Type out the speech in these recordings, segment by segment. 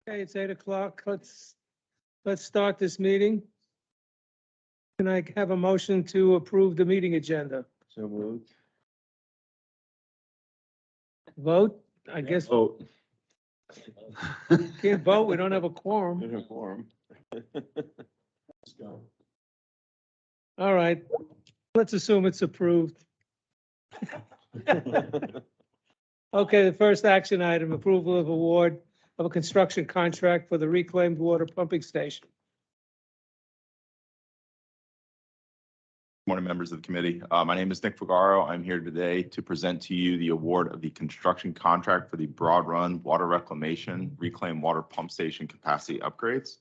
Okay, it's 8 o'clock. Let's start this meeting. Can I have a motion to approve the meeting agenda? So moved. Vote? I guess we Vote. can't vote. We don't have a quorum. Uniform. Let's go. All right, let's assume it's approved. Okay, the first action item, approval of award of a construction contract for the reclaimed water pumping station. Morning, members of the committee. My name is Nick Fugaro. I'm here today to present to you the award of the construction contract for the Broad Run Water Reclamation Reclaimed Water Pump Station Capacity Upgrades.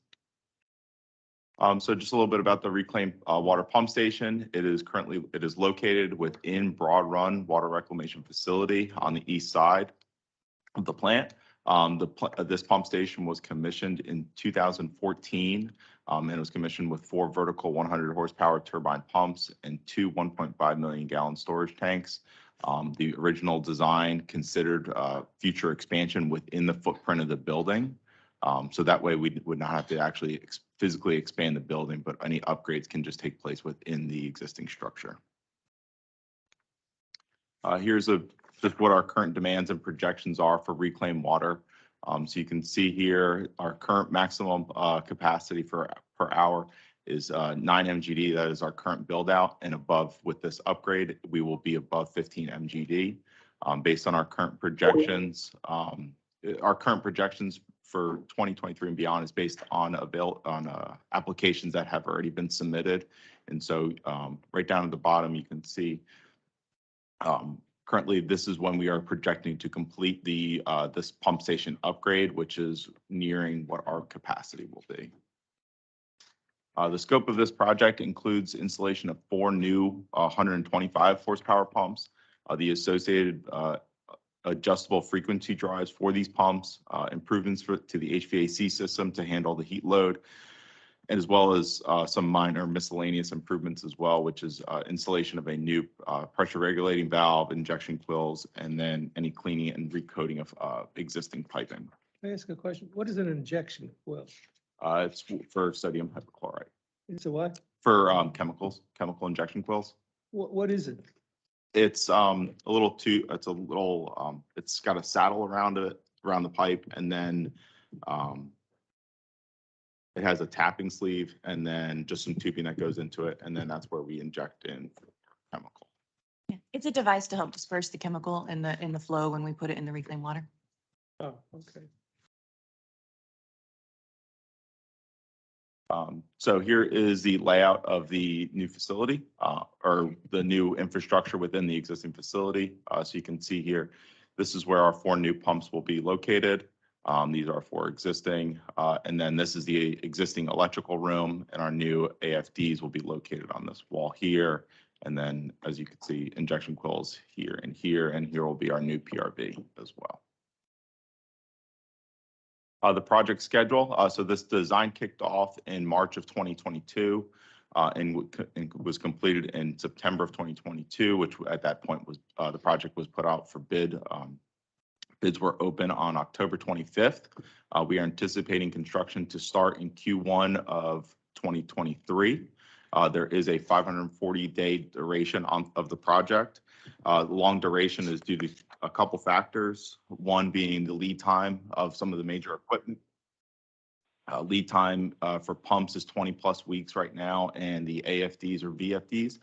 So just a little bit about the reclaimed water pump station. It is located within Broad Run Water Reclamation Facility on the east side of the plant. This pump station was commissioned in 2014. And it was commissioned with 4 vertical 100 horsepower turbine pumps and 2 1.5 million gallon storage tanks. The original design considered future expansion within the footprint of the building. So that way we would not have to actually physically expand the building, but any upgrades can just take place within the existing structure. Here's just what our current demands and projections are for reclaimed water. So you can see here, our current maximum capacity per hour is 9 MGD. That is our current build out, and above with this upgrade, we will be above 15 MGD. Based on our current projections, for 2023 and beyond is based on applications that have already been submitted. And so right down at the bottom, you can see currently, this is when we are projecting to complete this pump station upgrade, which is nearing what our capacity will be. The scope of this project includes installation of 4 new 125 horsepower pumps, the associated adjustable frequency drives for these pumps, improvements to the HVAC system to handle the heat load, as well as some minor miscellaneous improvements as well, which is installation of a new pressure regulating valve, injection quills, and then any cleaning and recoating of existing piping. Can I ask a question? What is an injection quill? It's for sodium hypochlorite. It's a what? For chemical injection quills. What is it? It's it's got a saddle around it, around the pipe, and then it has a tapping sleeve and then just some tubing that goes into it. And then that's where we inject in chemical. Yeah, it's a device to help disperse the chemical in the flow when we put it in the reclaimed water. Oh, okay. So here is the layout of the new facility or the new infrastructure within the existing facility. So you can see here, this is where our 4 new pumps will be located. These are 4 existing, and then this is the existing electrical room, and our new AFDs will be located on this wall here. And then, as you can see, injection quills here, and here will be our new PRV as well. The project schedule. So this design kicked off in March of 2022 and was completed in September of 2022, which at that point was the project was put out for bid. Bids were open on October 25th. We are anticipating construction to start in Q1 of 2023. There is a 540-day duration of the project. Long duration is due to a couple factors, one being the lead time of some of the major equipment. Lead time for pumps is 20+ weeks right now, and the AFDs or VFDs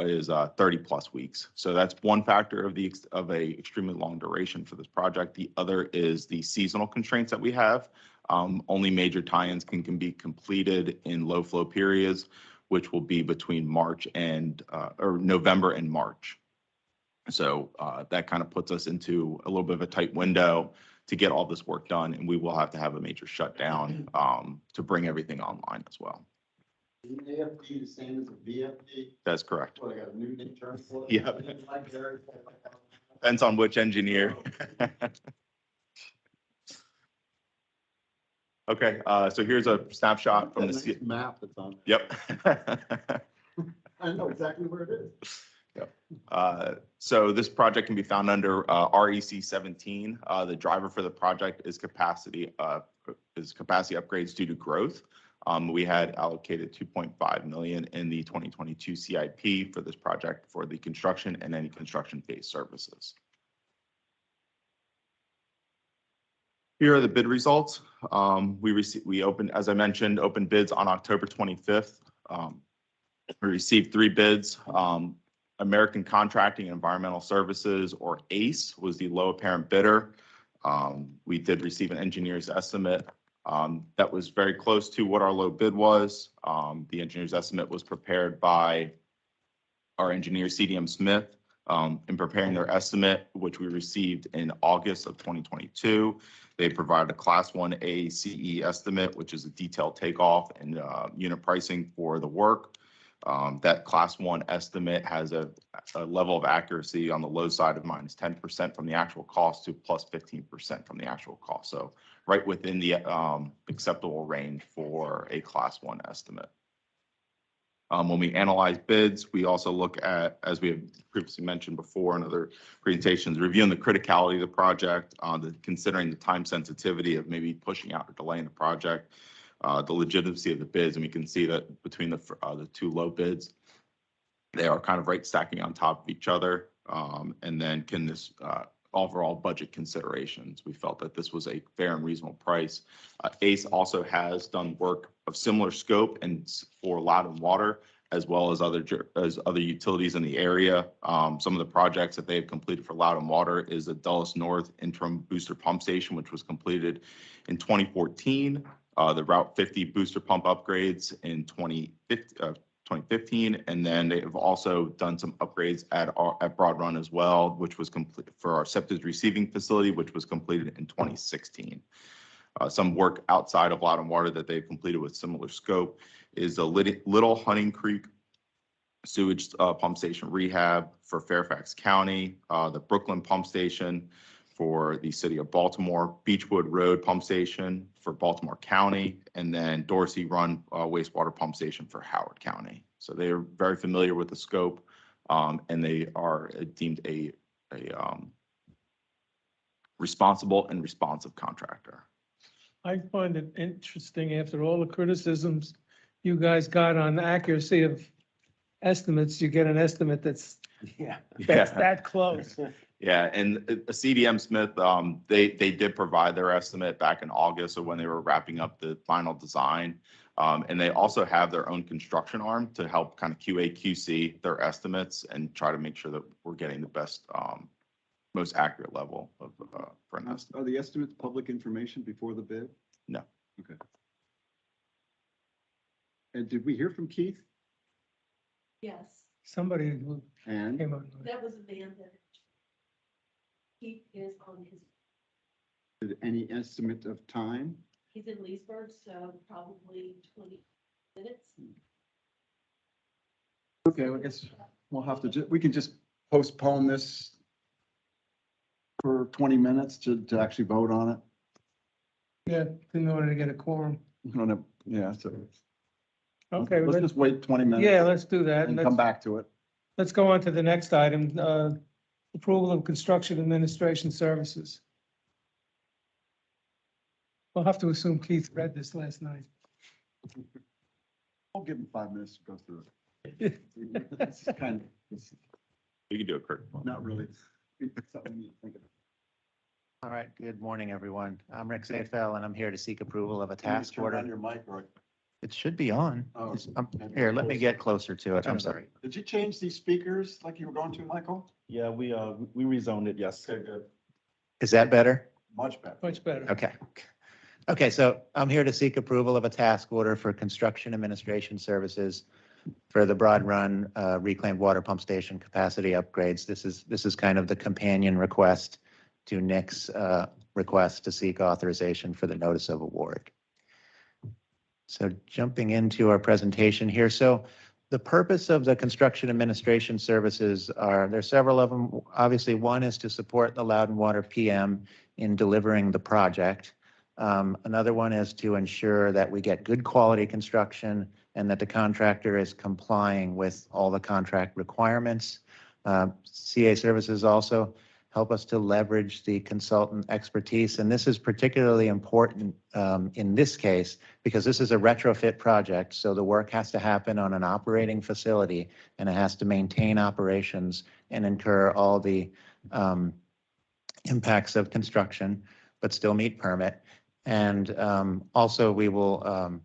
is 30+ weeks. So that's one factor of a extremely long duration for this project. The other is the seasonal constraints that we have. Only major tie-ins can be completed in low flow periods, which will be between March and or November and March. So that kind of puts us into a little bit of a tight window to get all this work done, and we will have to have a major shutdown to bring everything online as well. Is an AFD the same as a VFD? That's correct. Well, I got a new term for it. Yeah. Depends on which engineer. Okay, so here's a snapshot from the Nice map that's on. Yep. I know exactly where it is. So this project can be found under REC 17. The driver for the project is capacity upgrades due to growth. We had allocated 2.5 million in the 2022 CIP for this project for the construction and any construction phase services. Here are the bid results. We opened, as I mentioned, opened bids on October 25th. We received 3 bids. American Contracting and Environmental Services, or ACE, was the low apparent bidder. We did receive an engineer's estimate that was very close to what our low bid was. The engineer's estimate was prepared by our engineer, CDM Smith. In preparing their estimate, which we received in August of 2022, they provided a Class 1A CE estimate, which is a detailed takeoff and unit pricing for the work. That Class 1 estimate has a level of accuracy on the low side of -10% from the actual cost to +15% from the actual cost. So right within the acceptable range for a Class 1 estimate. When we analyze bids, we also look at, as we have previously mentioned before in other presentations, reviewing the criticality of the project, considering the time sensitivity of maybe pushing out or delaying the project, the legitimacy of the bids, and we can see that between the 2 low bids, they are kind of right stacking on top of each other. And then can this overall budget considerations, we felt that this was a fair and reasonable price. ACE also has done work of similar scope and for Loudon Water, as well as other utilities in the area. Some of the projects that they've completed for Loudon Water is the Dulles North Interim Booster Pump Station, which was completed in 2014. The Route 50 booster pump upgrades in 2015, and then they have also done some upgrades at Broad Run as well, which was complete for our septic receiving facility, which was completed in 2016. Some work outside of Loudon Water that they've completed with similar scope is the Little Hunting Creek sewage pump station rehab for Fairfax County, the Brooklyn pump station for the city of Baltimore, Beechwood Road pump station for Baltimore County, and then Dorsey Run wastewater pump station for Howard County. So they are very familiar with the scope, and they are deemed a responsible and responsive contractor. I find it interesting, after all the criticisms you guys got on the accuracy of estimates, you get an estimate that's that close. Yeah, and CDM Smith, they did provide their estimate back in August, so when they were wrapping up the final design. And they also have their own construction arm to help kind of QA, QC their estimates and try to make sure that we're getting the best, most accurate level of for an estimate. Are the estimates public information before the bid? No. Okay. And did we hear from Keith? Yes, Somebody who And came up. that was a man that he is on his, did any estimate of time? he's in Leesburg, so probably 20 minutes. Okay, I guess we'll have to, we can just postpone this for 20 minutes to actually vote on it. Yeah, in order to get a quorum. We don't have- Yeah, so Okay, let's just wait 20 minutes. yeah, let's do that. And And come let's, back to it. let's go on to the next item, approval of construction administration services. We'll have to assume Keith read this last night. I'll give him 5 minutes to go through it. It's kind of, it's We can do a quick. not really. It's something you think of. All right, good morning, everyone. I'm Rick Zafel, and I'm here to seek approval of a task Turn on order. your mic, or It should be on. Oh. Here, let me get closer to it. I'm sorry. did you change these speakers like you were going to, Michael? Yeah, we rezoned it, yes. Okay, good. Is that better? Much better. Much better. Okay. Okay, so I'm here to seek approval of a task order for construction administration services for the Broad Run reclaimed water pump station capacity upgrades. This is kind of the companion request to Nick's request to seek authorization for the notice of award. So jumping into our presentation here. So the purpose of the construction administration services there's several of them. Obviously, one is to support the Loudon Water PM in delivering the project. Another one is to ensure that we get good quality construction and that the contractor is complying with all the contract requirements. CA Services also help us to leverage the consultant expertise. And this is particularly important in this case because this is a retrofit project. So the work has to happen on an operating facility and it has to maintain operations and incur all the impacts of construction, but still meet permit. And also we will,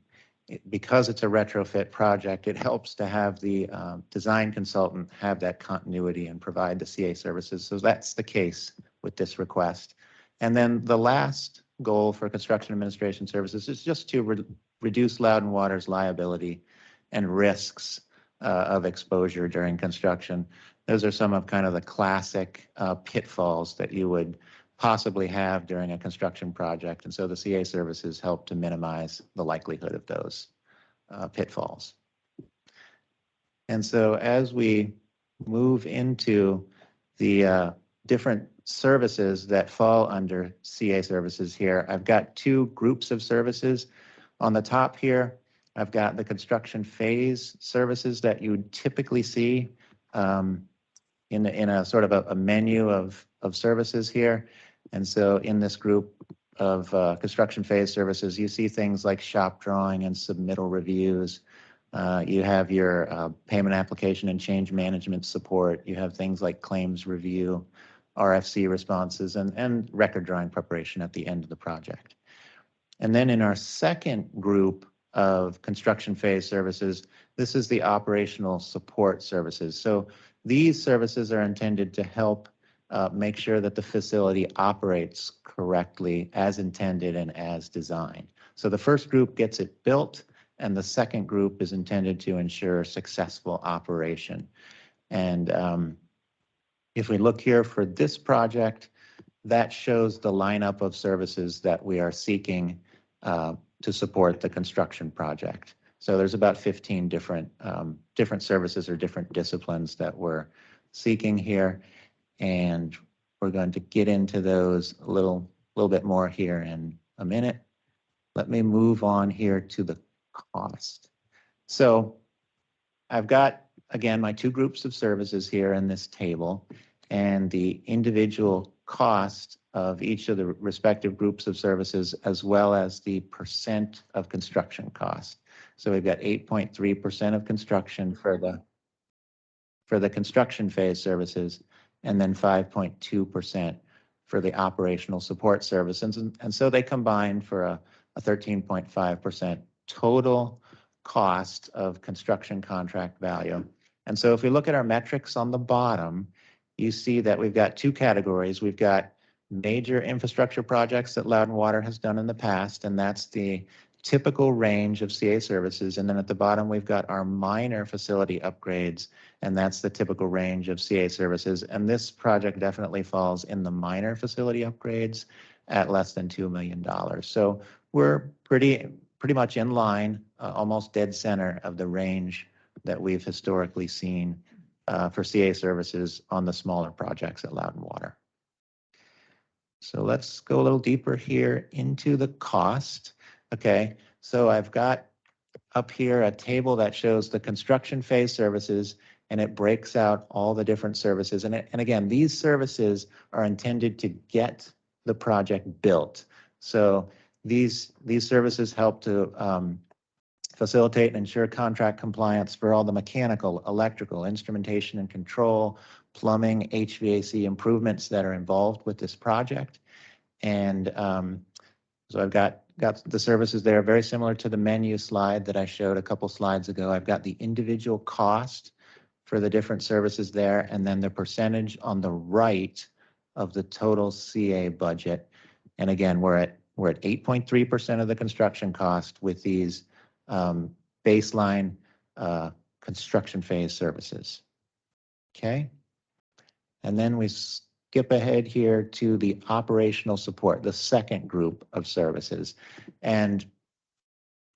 because it's a retrofit project, it helps to have the design consultant have that continuity and provide the CA services. So that's the case with this request. And then the last goal for construction administration services is just to reduce Loudon Water's liability and risks of exposure during construction. Those are some of kind of the classic pitfalls that you would possibly have during a construction project. And so the CA services help to minimize the likelihood of those pitfalls. And so as we move into the different services that fall under CA services here, I've got two groups of services. On the top here, I've got the construction phase services that you would typically see in a sort of a menu of services here. And so in this group of construction phase services, you see things like shop drawing and submittal reviews. You have your payment application and change management support. You have things like claims review, RFC responses, and record drawing preparation at the end of the project. And then in our second group of construction phase services, this is the operational support services. So these services are intended to help make sure that the facility operates correctly as intended and as designed. So the first group gets it built, and the second group is intended to ensure successful operation. And if we look here for this project, that shows the lineup of services that we are seeking to support the construction project. So there's about 15 different services or different disciplines that we're seeking here. And we're going to get into those a little bit more here in a minute. Let me move on here to the cost. So I've got, again, my two groups of services here in this table, and the individual cost of each of the respective groups of services, as well as the percent of construction cost. So we've got 8.3% of construction for the construction phase services, and then 5.2% for the operational support services. And so they combine for a 13.5% total cost of construction contract value. And so if we look at our metrics on the bottom, you see that we've got two categories. We've got major infrastructure projects that Loudon Water has done in the past, and that's the typical range of CA services. And then at the bottom, we've got our minor facility upgrades, and that's the typical range of CA services. And this project definitely falls in the minor facility upgrades at less than $2 million. So we're pretty much in line, almost dead center of the range that we've historically seen for CA services on the smaller projects at Loudon Water. So let's go a little deeper here into the cost. Okay, so I've got up here a table that shows the construction phase services, and it breaks out all the different services. And again, these services are intended to get the project built. So these services help to facilitate and ensure contract compliance for all the mechanical, electrical, instrumentation and control, plumbing, HVAC improvements that are involved with this project. And so I've got the services there, very similar to the menu slide that I showed a couple slides ago. I've got the individual cost for the different services there, and then the percentage on the right of the total CA budget. And again, we're at 8.3% of the construction cost with these baseline construction phase services. Okay. And then we skip ahead here to the operational support, the second group of services. And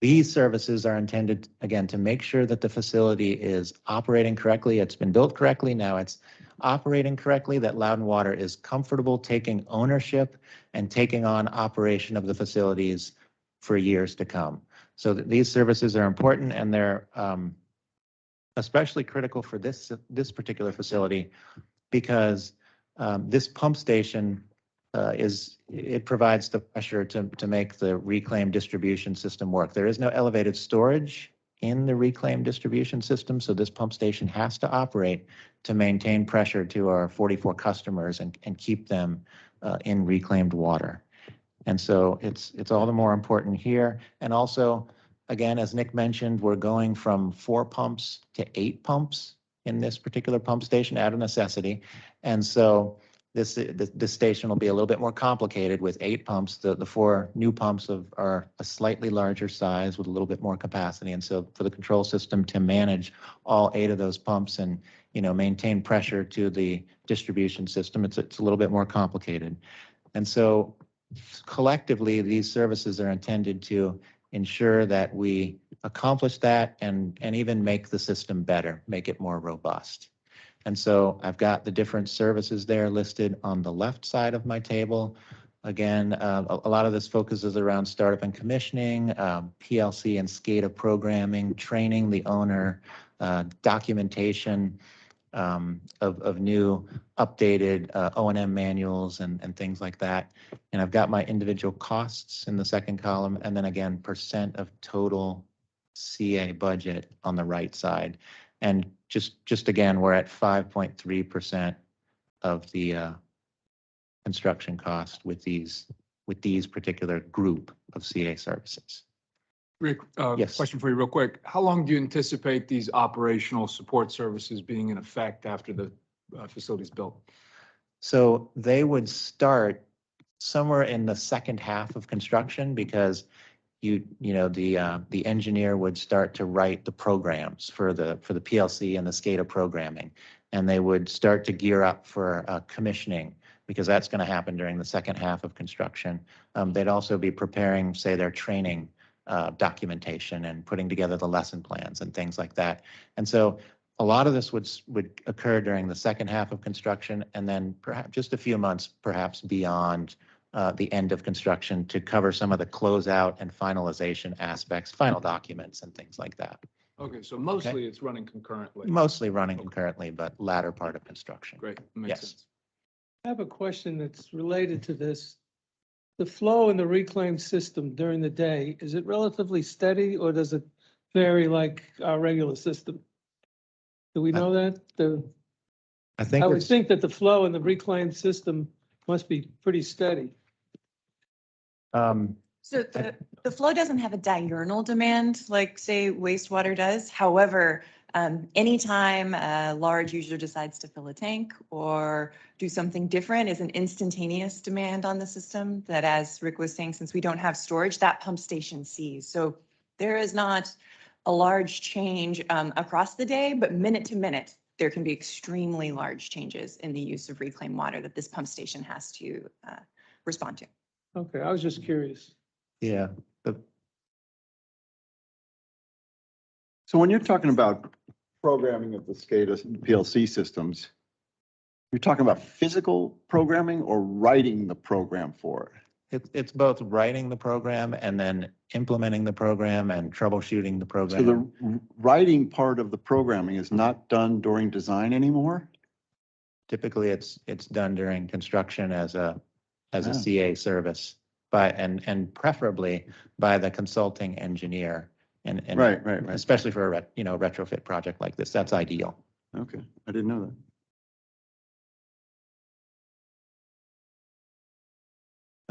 these services are intended, again, to make sure that the facility is operating correctly. It's been built correctly. Now it's operating correctly, that Loudon Water is comfortable taking ownership and taking on operation of the facilities for years to come. So these services are important, and they're especially critical for this particular facility because this pump station it provides the pressure to make the reclaim distribution system work. There is no elevated storage in the reclaim distribution system, so this pump station has to operate to maintain pressure to our 44 customers and keep them in reclaimed water. And so it's all the more important here. And also, again, as Nick mentioned, we're going from 4 pumps to 8 pumps in this particular pump station out of necessity. And so this station will be a little bit more complicated with 8 pumps. The 4 new pumps are a slightly larger size with a little bit more capacity. And so for the control system to manage all 8 of those pumps and, you know, maintain pressure to the distribution system, it's a little bit more complicated. And so collectively, these services are intended to ensure that we accomplish that and even make the system better, make it more robust. And so I've got the different services there listed on the left side of my table. Again, a lot of this focuses around startup and commissioning, PLC and SCADA programming, training the owner, documentation of new updated O&M manuals and things like that. And I've got my individual costs in the second column, and then again, percent of total CA budget on the right side. And just again, we're at 5.3% of the construction cost with these particular group of CA services. Rick, Yes. question for you real quick. How long do you anticipate these operational support services being in effect after the facility's built? So they would start somewhere in the second half of construction because the engineer would start to write the programs for the PLC and the SCADA programming, and they would start to gear up for commissioning because that's going to happen during the second half of construction. They'd also be preparing, say, their training documentation and putting together the lesson plans and things like that. And so a lot of this would occur during the second half of construction, and then perhaps just a few months, perhaps beyond the end of construction to cover some of the closeout and finalization aspects, final documents and things like that. Okay, so mostly it's running concurrently. Mostly running concurrently, but latter part of construction. Great, makes Yes. sense. I have a question that's related to this. The flow in the reclaim system during the day, is it relatively steady or does it vary like our regular system? Do we know that? I think I would it's, think that the flow in the reclaim system must be pretty steady. So the flow doesn't have a diurnal demand like, say, wastewater does. However, anytime a large user decides to fill a tank or do something different is an instantaneous demand on the system that, as Rick was saying, since we don't have storage, that pump station sees. So there is not a large change across the day, but minute to minute, there can be extremely large changes in the use of reclaimed water that this pump station has to respond to. Okay, I was just curious. yeah, So when you're talking about programming of the SCADA and PLC systems, you're talking about physical programming or writing the program for it? it's both writing the program and then implementing the program and troubleshooting the So program. the writing part of the programming is not done during design anymore? Typically, it's done during construction as a Ah. CA service and preferably by the consulting engineer. And Right. especially for a retrofit project like this, that's ideal. Okay, I didn't know that.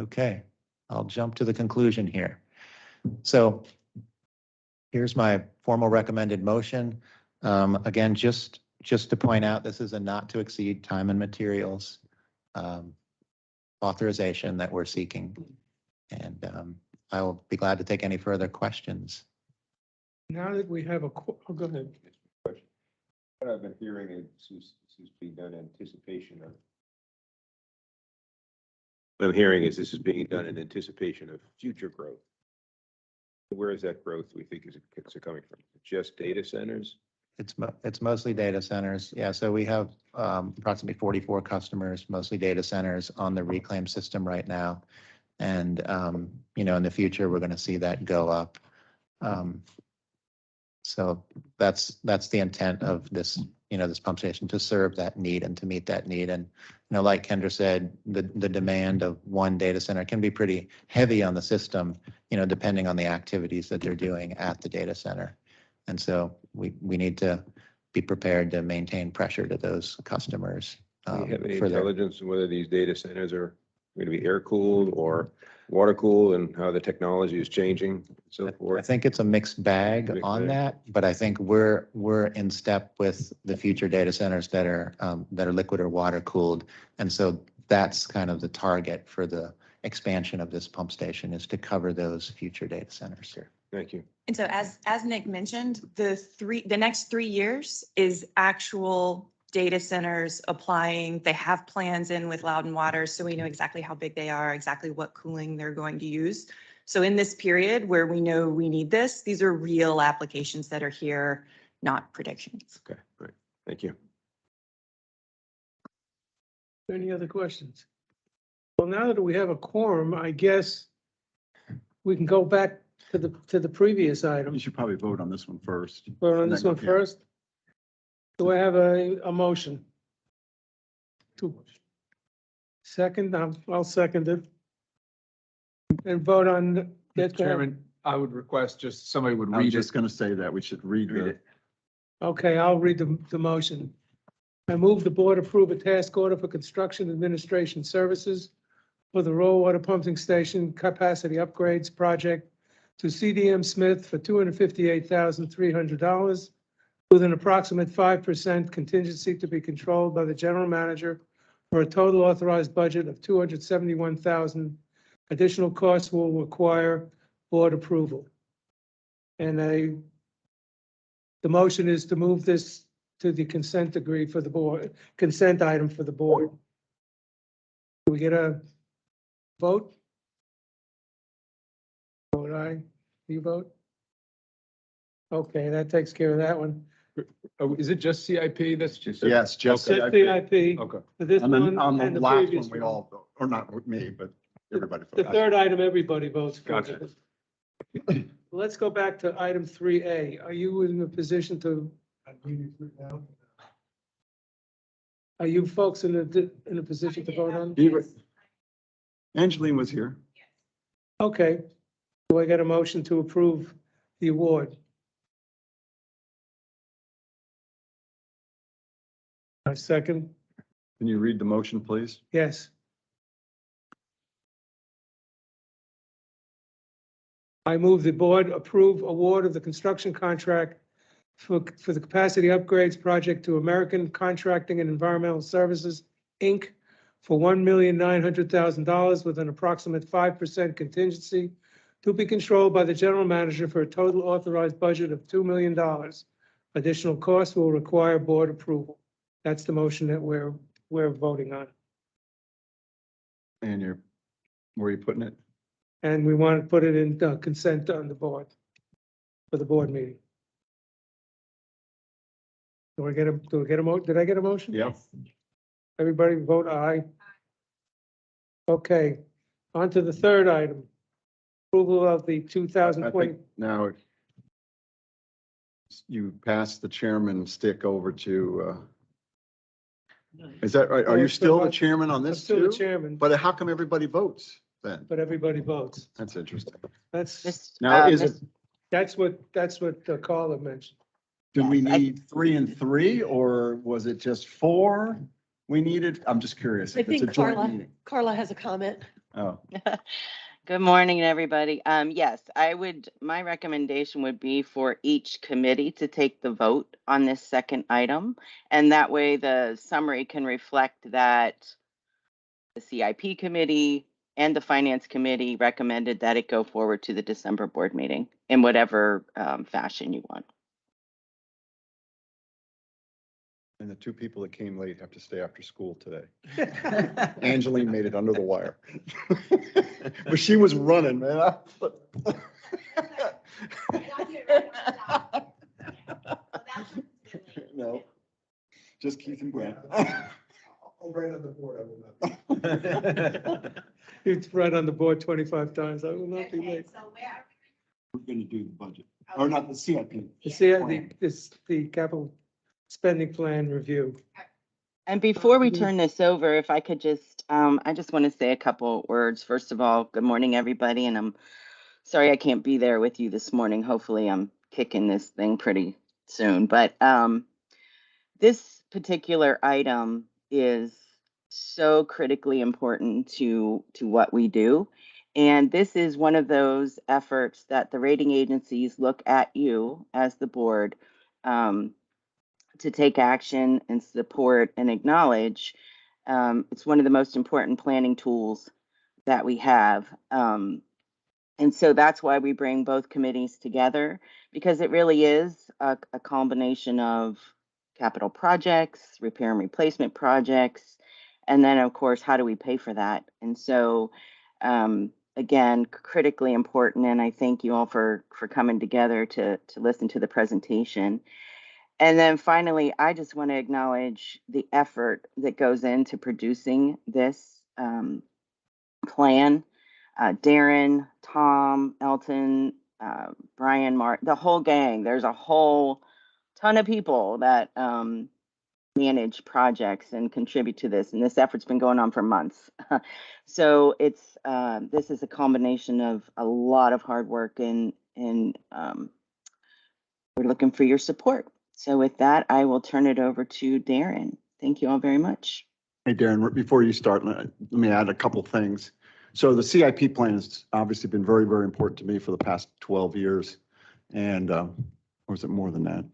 Okay, I'll jump to the conclusion here. So here's my formal recommended motion. Again, just to point out, this is a not to exceed time and materials authorization that we're seeking. And I will be glad to take any further questions. Now that we have go ahead. What I've been hearing is this is being done in anticipation of. What I'm hearing is this is being done in anticipation of future growth. Where is that growth we think is coming from? Just data centers? It's mostly data centers. Yeah, so we have approximately 44 customers, mostly data centers on the reclaim system right now. And, in the future, we're going to see that go up. So that's the intent of this, this pump station, to serve that need and to meet that need. And, like Kendra said, the demand of one data center can be pretty heavy on the system, depending on the activities that they're doing at the data center. And so we need to be prepared to maintain pressure to those customers. Do you have any for their- intelligence on whether these data centers are going to be air cooled or water cooled and how the technology is changing and so I forth? think it's a mixed bag Mixed on bag. that, but I think we're in step with the future data centers that are liquid or water cooled. And so that's kind of the target for the expansion of this pump station, is to cover those future data centers here. Thank you. And so as Nick mentioned, the next 3 years is actual data centers applying. They have plans in with Loudon Water, so we know exactly how big they are, exactly what cooling they're going to use. So in this period where we know we need this, these are real applications that are here, not predictions. Okay, all right. Thank you. Any other questions? Well, now that we have a quorum, I guess we can go back to the previous item. You should probably vote on this one first. Vote on this one Yeah. first. Do I have a motion? Second, I'll second it. And vote on. Mr. Chairman, I would request just somebody would I was read it. just gonna say that, we should read it. Okay, I'll read the motion. I move the board approve a task order for construction administration services for the raw water pumping station capacity upgrades project to CDM Smith for $258,300 with an approximate 5% contingency to be controlled by the general manager for a total authorized budget of $271,000. Additional costs will require board approval. And the motion is to move this to the consent degree for the board, consent item for the board. Do we get a vote? Vote aye. You vote? Okay, that takes care of that one. Oh, is it just CIP? That's just. Yes, just Just CIP. CIP Okay. for this On one the, on the and the last previous one, we one. all, or not with me, but everybody. The voted. third item, everybody votes for. Gotcha. Let's go back to item 3A. Are you in a position to? Are you folks in a position to vote on? Angeline was here. Okay. Do I get a motion to approve the award? A second, Can you read the motion, please? yes. I move the board approve award of the construction contract for the capacity upgrades project to American Contracting and Environmental Services, Inc. for $1,900,000 with an approximate 5% contingency to be controlled by the general manager for a total authorized budget of $2 million. Additional costs will require board approval. That's the motion that we're voting on. And where are you putting it? And we want to put it in consent on the board for the board meeting. Do I get a did I get a motion? Yeah. Everybody vote aye. Okay, on to the third item. Approval of the I 2020. think now you pass the chairman stick over to, is that right? Are you still the chairman on I'm this still the too? chairman, But how come everybody votes then? but everybody votes. That's interesting. That's, Now, is it, that's what Carla mentioned. do we Yes, I- need 3 and 3 or was it just 4 we needed? I'm just curious. I If it's a think joint Carla, meeting. Carla has a comment. Oh, Good morning, everybody. Yes, my recommendation would be for each committee to take the vote on this second item. And that way the summary can reflect that the CIP committee and the finance committee recommended that it go forward to the December board meeting in whatever fashion you want. and the 2 people that came late have to stay after school today. Angeline made it under the wire. But she was running, man. No, just Keith and Brent. Right on the board, I will not. It's right on the board 25 times. I will not be late. we're gonna do the budget, or not the CIP. The capital spending plan review. And before we turn this over, if I could just, I just want to say a couple words. First of all, good morning, everybody, and I'm sorry I can't be there with you this morning. Hopefully I'm kicking this thing pretty soon. But this particular item is so critically important to what we do. And this is one of those efforts that the rating agencies look at you as the board to take action and support and acknowledge. It's one of the most important planning tools that we have. And so that's why we bring both committees together, because it really is a combination of capital projects, repair and replacement projects, and then of course, how do we pay for that? And so again, critically important. And I thank you all for coming together to listen to the presentation. And then finally, I just want to acknowledge the effort that goes into producing this plan. Darren, Tom, Elton, Brian, Mark, the whole gang. There's a whole ton of people that manage projects and contribute to this. And this effort's been going on for months. So it's this is a combination of a lot of hard work, and we're looking for your support. So with that, I will turn it over to Darren. Thank you all very much. Hey, Darren, before you start, let me add a couple things. So the CIP plan has obviously been very, very important to me for the past 12 years. And, or was it more than that?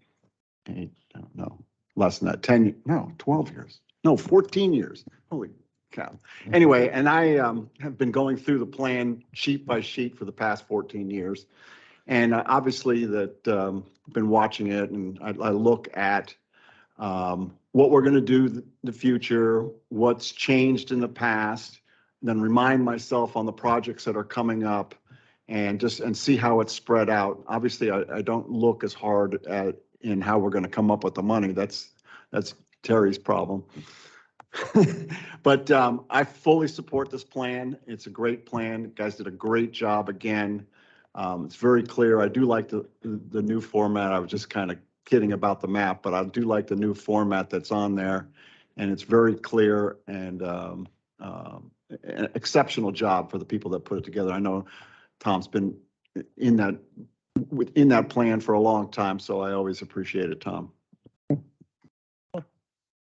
8, no, less than that, 10, no, 12 years. No, 14 years. Holy cow. Anyway, and I have been going through the plan sheet by sheet for the past 14 years. And obviously that been watching it, and I look at what we're going to do in the future, what's changed in the past, then remind myself on the projects that are coming up, and see how it's spread out. Obviously, I don't look as hard at in how we're going to come up with the money. That's Terry's problem. But I fully support this plan. It's a great plan. You guys did a great job again. It's very clear. I do like the new format. I was just kind of kidding about the map, but I do like the new format that's on there, and it's very clear, and an exceptional job for the people that put it together. I know Tom's been in that plan for a long time, so I always appreciate it, Tom.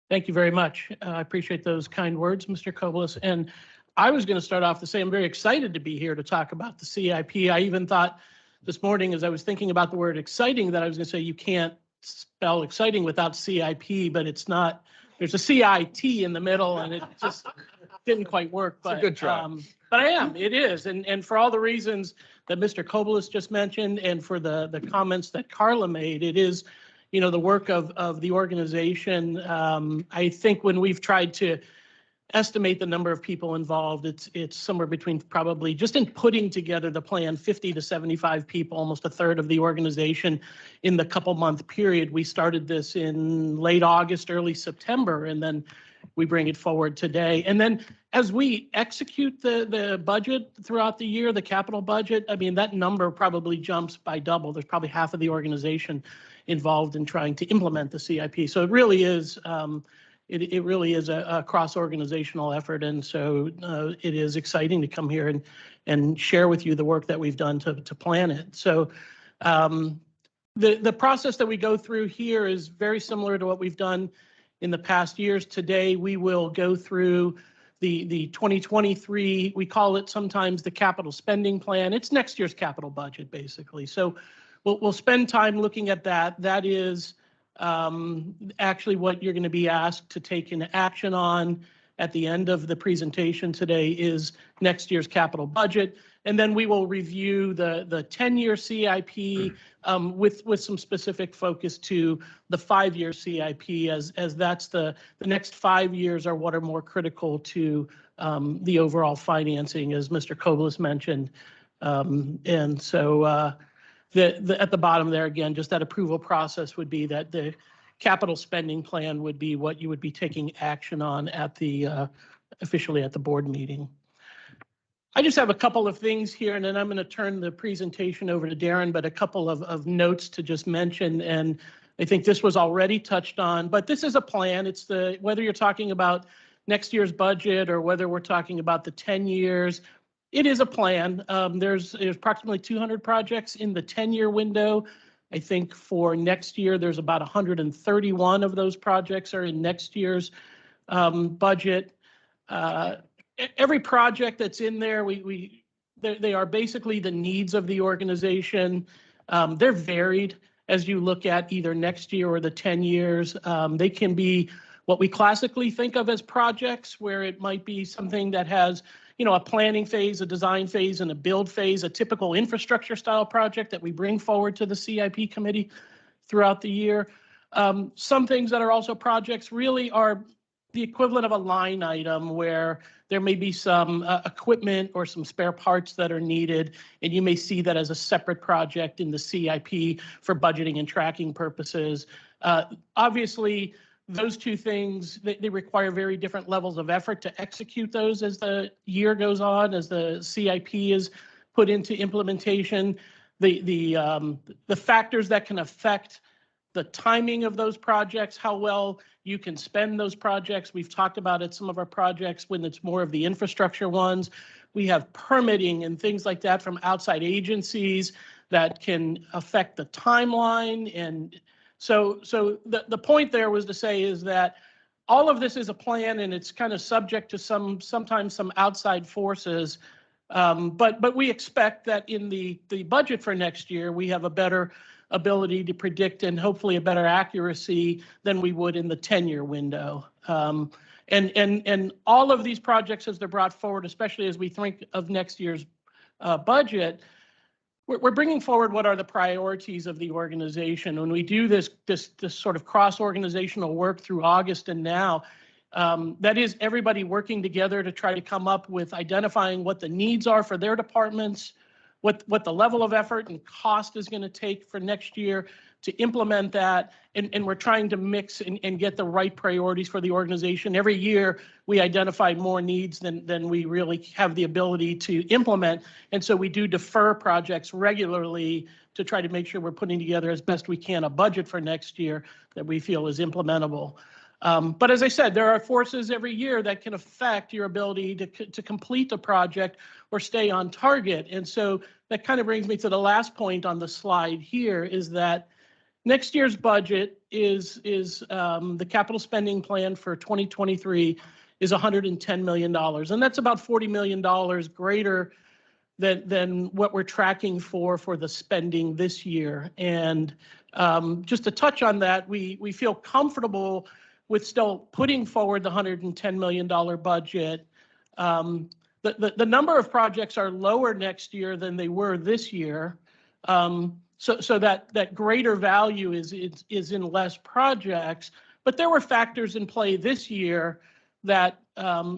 Thank you very much. I appreciate those kind words, Mr. Kobelis. And I was going to start off to say I'm very excited to be here to talk about the CIP. I even thought this morning, as I was thinking about the word exciting, that I was going to say you can't spell exciting without CIP, but it's not. There's a CIT in the middle, and it just didn't quite work. But it's a good try. But I am. It is, and for all the reasons that Mr. Kobelis just mentioned, and for the comments that Carla made, it is, the work of the organization. I think when we've tried to estimate the number of people involved, it's somewhere between, probably just in putting together the plan, 50 to 75 people, almost a third of the organization in the couple month period. We started this in late August, early September, and then we bring it forward today. And then as we execute the budget throughout the year, the capital budget, I mean, that number probably jumps by double. There's probably half of the organization involved in trying to implement the CIP. So it really is it really is a cross-organizational effort, and so it is exciting to come here and share with you the work that we've done to plan it. So the process that we go through here is very similar to what we've done in the past years. Today we will go through the 2023. We call it sometimes the capital spending plan. It's next year's capital budget, basically. So we'll spend time looking at that. That is actually what you're going to be asked to take into action on at the end of the presentation today is next year's capital budget. And then we will review the 10-year CIP with some specific focus to the 5-year CIP, as that's the next 5 years are what are more critical to the overall financing, as Mr. Kobelis mentioned. And so at the bottom there, again, just that approval process would be that the capital spending plan would be what you would be taking action on at the officially at the board meeting. I just have a couple of things here, and then I'm going to turn the presentation over to Darren, but a couple of notes to just mention. And I think this was already touched on, but this is a plan. It's whether you're talking about next year's budget or whether we're talking about the 10 years, it is a plan. There's approximately 200 projects in the 10-year window. I think for next year, there's about 131 of those projects are in next year's budget. Every project that's in there, they are basically the needs of the organization. They're varied as you look at either next year or the 10 years. They can be what we classically think of as projects, where it might be something that has, a planning phase, a design phase, and a build phase, a typical infrastructure style project that we bring forward to the CIP committee throughout the year. Some things that are also projects really are the equivalent of a line item where there may be some equipment or some spare parts that are needed, and you may see that as a separate project in the CIP for budgeting and tracking purposes. Obviously, those two things, they require very different levels of effort to execute those as the year goes on, as the CIP is put into implementation. The factors that can affect the timing of those projects, how well you can spend those projects. We've talked about it, some of our projects when it's more of the infrastructure ones. We have permitting and things like that from outside agencies that can affect the timeline. And so the point there was to say is that all of this is a plan and it's kind of subject to sometimes some outside forces. But we expect that in the budget for next year, we have a better ability to predict and hopefully a better accuracy than we would in the 10-year window. And all of these projects as they're brought forward, especially as we think of next year's budget, we're bringing forward what are the priorities of the organization. When we do this sort of cross-organizational work through August and now, that is everybody working together to try to come up with identifying what the needs are for their departments, what the level of effort and cost is going to take for next year to implement that. And we're trying to mix and get the right priorities for the organization. Every year, we identify more needs than we really have the ability to implement. And so we do defer projects regularly to try to make sure we're putting together as best we can a budget for next year that we feel is implementable. But as I said, there are forces every year that can affect your ability to complete the project or stay on target. And so that kind of brings me to the last point on the slide here is that next year's budget is the capital spending plan for 2023 is $110 million. And that's about $40 million greater than what we're tracking for the spending this year. And just to touch on that, we feel comfortable with still putting forward the $110 million budget. The number of projects are lower next year than they were this year. So that greater value is in less projects. But there were factors in play this year that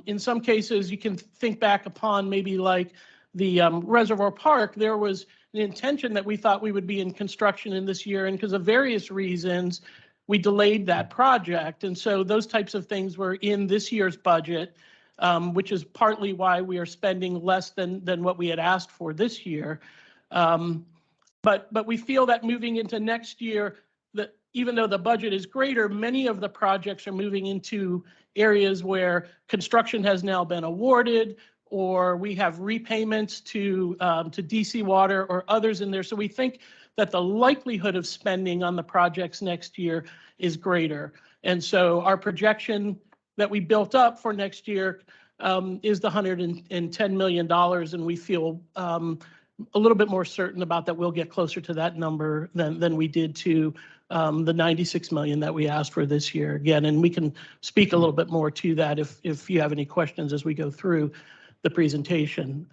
in some cases you can think back upon, maybe like the Reservoir Park. There was an intention that we thought we would be in construction in this year, and because of various reasons, we delayed that project. And so those types of things were in this year's budget, which is partly why we are spending less than what we had asked for this year. But we feel that moving into next year, that even though the budget is greater, many of the projects are moving into areas where construction has now been awarded, or we have repayments to DC Water or others in there. So we think that the likelihood of spending on the projects next year is greater. And so our projection that we built up for next year is the $110 million, and we feel a little bit more certain about that we'll get closer to that number than we did to the $96 million that we asked for this year again. And we can speak a little bit more to that if you have any questions as we go through the presentation.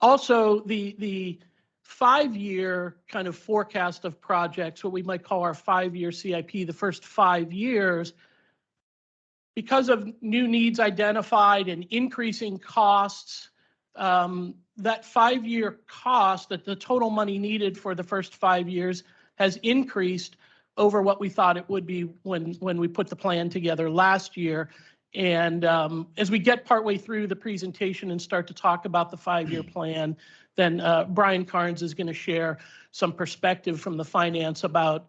Also, the 5-year kind of forecast of projects, what we might call our 5-year CIP, the first 5 years, because of new needs identified and increasing costs, that 5-year cost, that the total money needed for the first 5 years has increased over what we thought it would be when we put the plan together last year. And as we get partway through the presentation and start to talk about the 5-year plan, then Brian Carnes is going to share some perspective from the finance about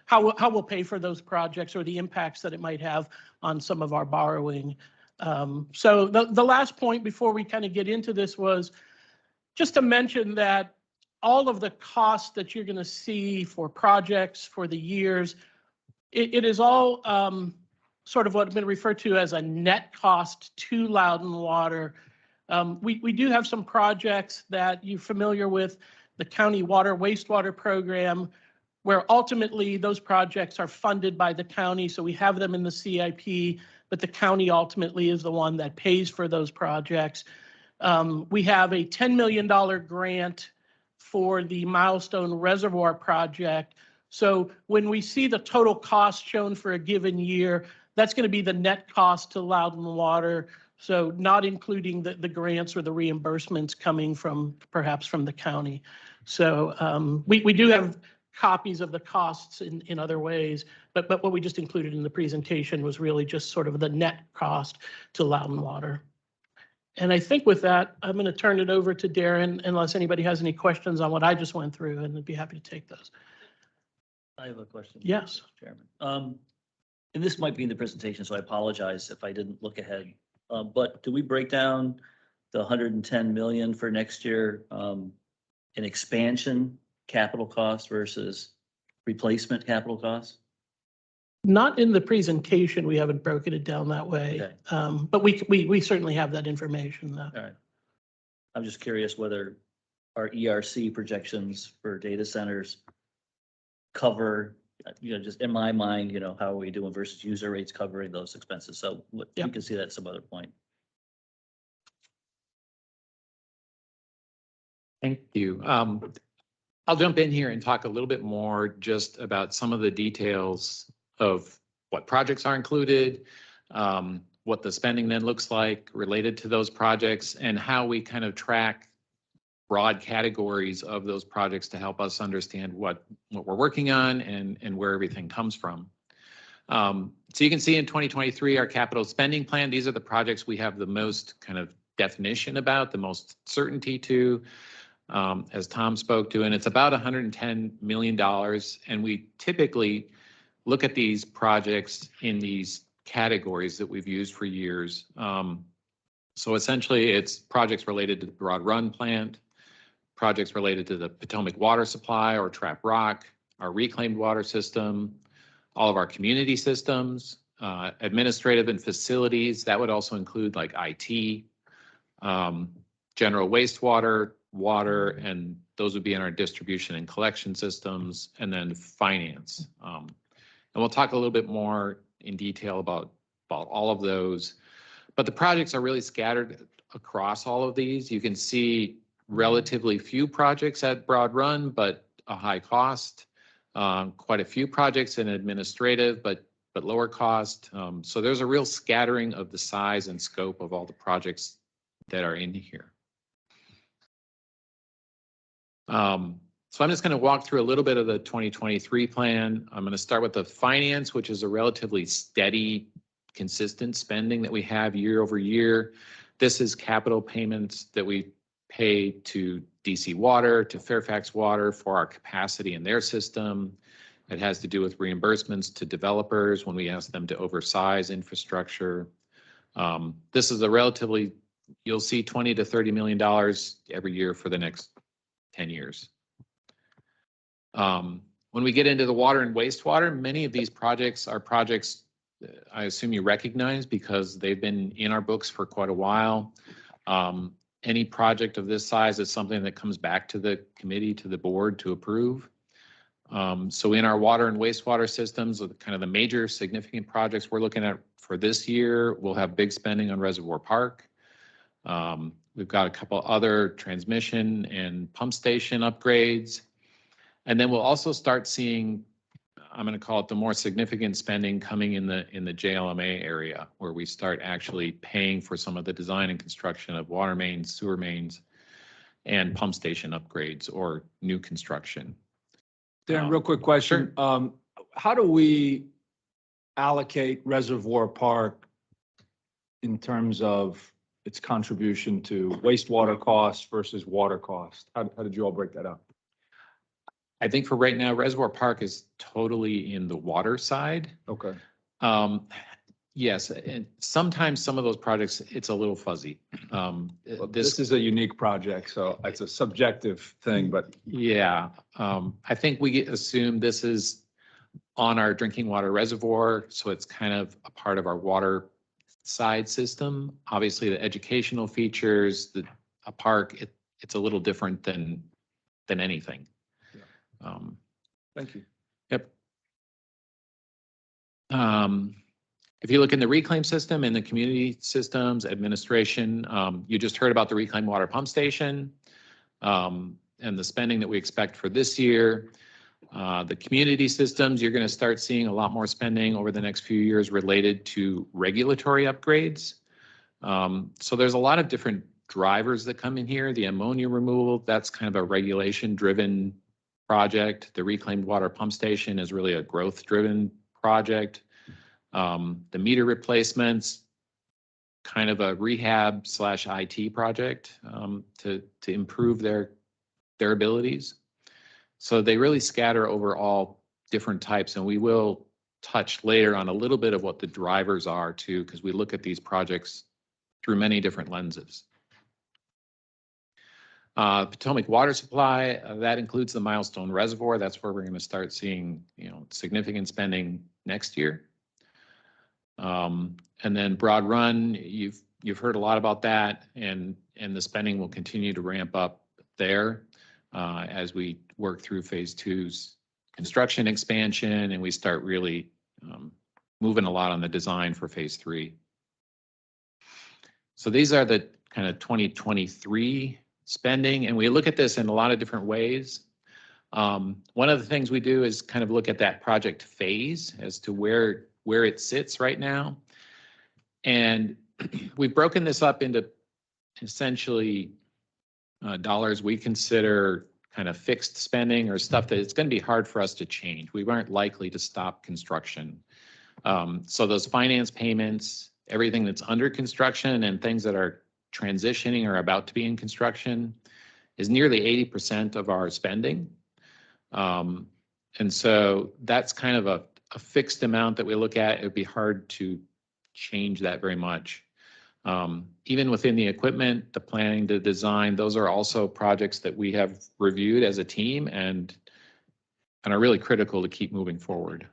how we'll pay for those projects or the impacts that it might have on some of our borrowing. So the last point before we kind of get into this was just to mention that all of the costs that you're going to see for projects for the years, it is all sort of what's been referred to as a net cost to Loudon Water. We do have some projects that you're familiar with, the county water wastewater program, where ultimately those projects are funded by the county. So we have them in the CIP, but the county ultimately is the one that pays for those projects. We have a $10 million grant for the Milestone Reservoir project. So when we see the total cost shown for a given year, that's going to be the net cost to Loudon Water. So not including the grants or the reimbursements coming from perhaps from the county. So we do have copies of the costs in other ways, but what we just included in the presentation was really just sort of the net cost to Loudon Water. And I think with that, I'm going to turn it over to Darren, unless anybody has any questions on what I just went through, and I'd be happy to take those. I have a question. Yes. Chairman. And this might be in the presentation, so I apologize if I didn't look ahead. But do we break down the 110 million for next year in expansion capital cost versus replacement capital costs? Not in the presentation, we haven't broken it down that way. Okay. But we certainly have that information though. All right. I'm just curious whether our ERC projections for data centers cover, just in my mind, how are we doing versus user rates covering those expenses? So we can see that at some other point. Thank you. I'll jump in here and talk a little bit more just about some of the details of what projects are included, what the spending then looks like related to those projects, and how we kind of track broad categories of those projects to help us understand what we're working on and where everything comes from. So you can see in 2023, our capital spending plan, these are the projects we have the most kind of definition about, the most certainty to, as Tom spoke to, and it's about $110 million. And we typically look at these projects in these categories that we've used for years. So essentially, it's projects related to the Broad Run plant, projects related to the Potomac water supply or Trap Rock, our reclaimed water system, all of our community systems, administrative and facilities. That would also include like IT, general wastewater, water, and those would be in our distribution and collection systems, and then finance. And we'll talk a little bit more in detail about all of those. But the projects are really scattered across all of these. You can see relatively few projects at Broad Run, but a high cost. Quite a few projects in administrative, but lower cost. So there's a real scattering of the size and scope of all the projects that are in here. So I'm just going to walk through a little bit of the 2023 plan. I'm going to start with the finance, which is a relatively steady, consistent spending that we have year over year. This is capital payments that we pay to DC Water, to Fairfax Water for our capacity in their system. It has to do with reimbursements to developers when we ask them to oversize infrastructure. This is a relatively, you'll see $20 to $30 million every year for the next 10 years. When we get into the water and wastewater, many of these projects are projects I assume you recognize because they've been in our books for quite a while. Any project of this size is something that comes back to the committee, to the board to approve. So in our water and wastewater systems, kind of the major significant projects we're looking at for this year, we'll have big spending on Reservoir Park. We've got a couple other transmission and pump station upgrades. And then we'll also start seeing, I'm going to call it the more significant spending coming in the JLMA area, where we start actually paying for some of the design and construction of water mains, sewer mains, and pump station upgrades or new construction. Dan, real quick question. Sure. How do we allocate Reservoir Park in terms of its contribution to wastewater costs versus water cost? How did you all break that up? I think for right now, Reservoir Park is totally in the water side. Okay. Yes, and sometimes some of those projects, it's a little fuzzy. Well, this is a unique project, so it's a subjective thing, but Yeah, I think we assume this is on our drinking water reservoir, so it's kind of a part of our water side system. Obviously, the educational features, a park, it's a little different than anything. Yeah. Thank you. Yep. If you look in the reclaim system and the community systems administration, you just heard about the reclaimed water pump station and the spending that we expect for this year. The community systems, you're going to start seeing a lot more spending over the next few years related to regulatory upgrades. So there's a lot of different drivers that come in here. The ammonia removal, that's kind of a regulation-driven project. The reclaimed water pump station is really a growth-driven project. The meter replacements, kind of a rehab/IT project to improve their abilities. So they really scatter over all different types, and we will touch later on a little bit of what the drivers are too, because we look at these projects through many different lenses. Potomac water supply, that includes the Milestone Reservoir. That's where we're going to start seeing, significant spending next year. And then Broad Run, you've heard a lot about that, and the spending will continue to ramp up there as we work through phase 2's construction expansion, and we start really moving a lot on the design for phase 3. So these are the kind of 2023 spending, and we look at this in a lot of different ways. One of the things we do is kind of look at that project phase as to where it sits right now. And we've broken this up into essentially dollars we consider kind of fixed spending or stuff that it's going to be hard for us to change. We weren't likely to stop construction. So those finance payments, everything that's under construction and things that are transitioning or about to be in construction is nearly 80% of our spending. And so that's kind of a fixed amount that we look at. It would be hard to change that very much. Even within the equipment, the planning, the design, those are also projects that we have reviewed as a team and are really critical to keep moving forward.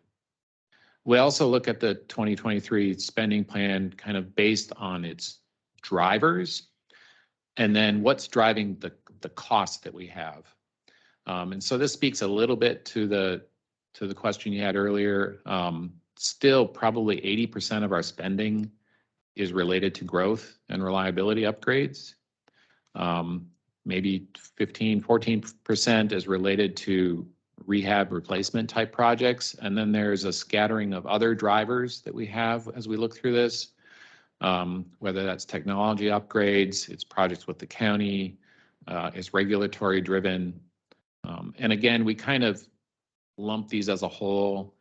We also look at the 2023 spending plan kind of based on its drivers and then what's driving the cost that we have. And so this speaks a little bit to the question you had earlier. Still, probably 80% of our spending is related to growth and reliability upgrades. Maybe 14% is related to rehab replacement type projects. And then there's a scattering of other drivers that we have as we look through this, whether that's technology upgrades, it's projects with the county, it's regulatory driven. And again, we kind of lump these as a whole.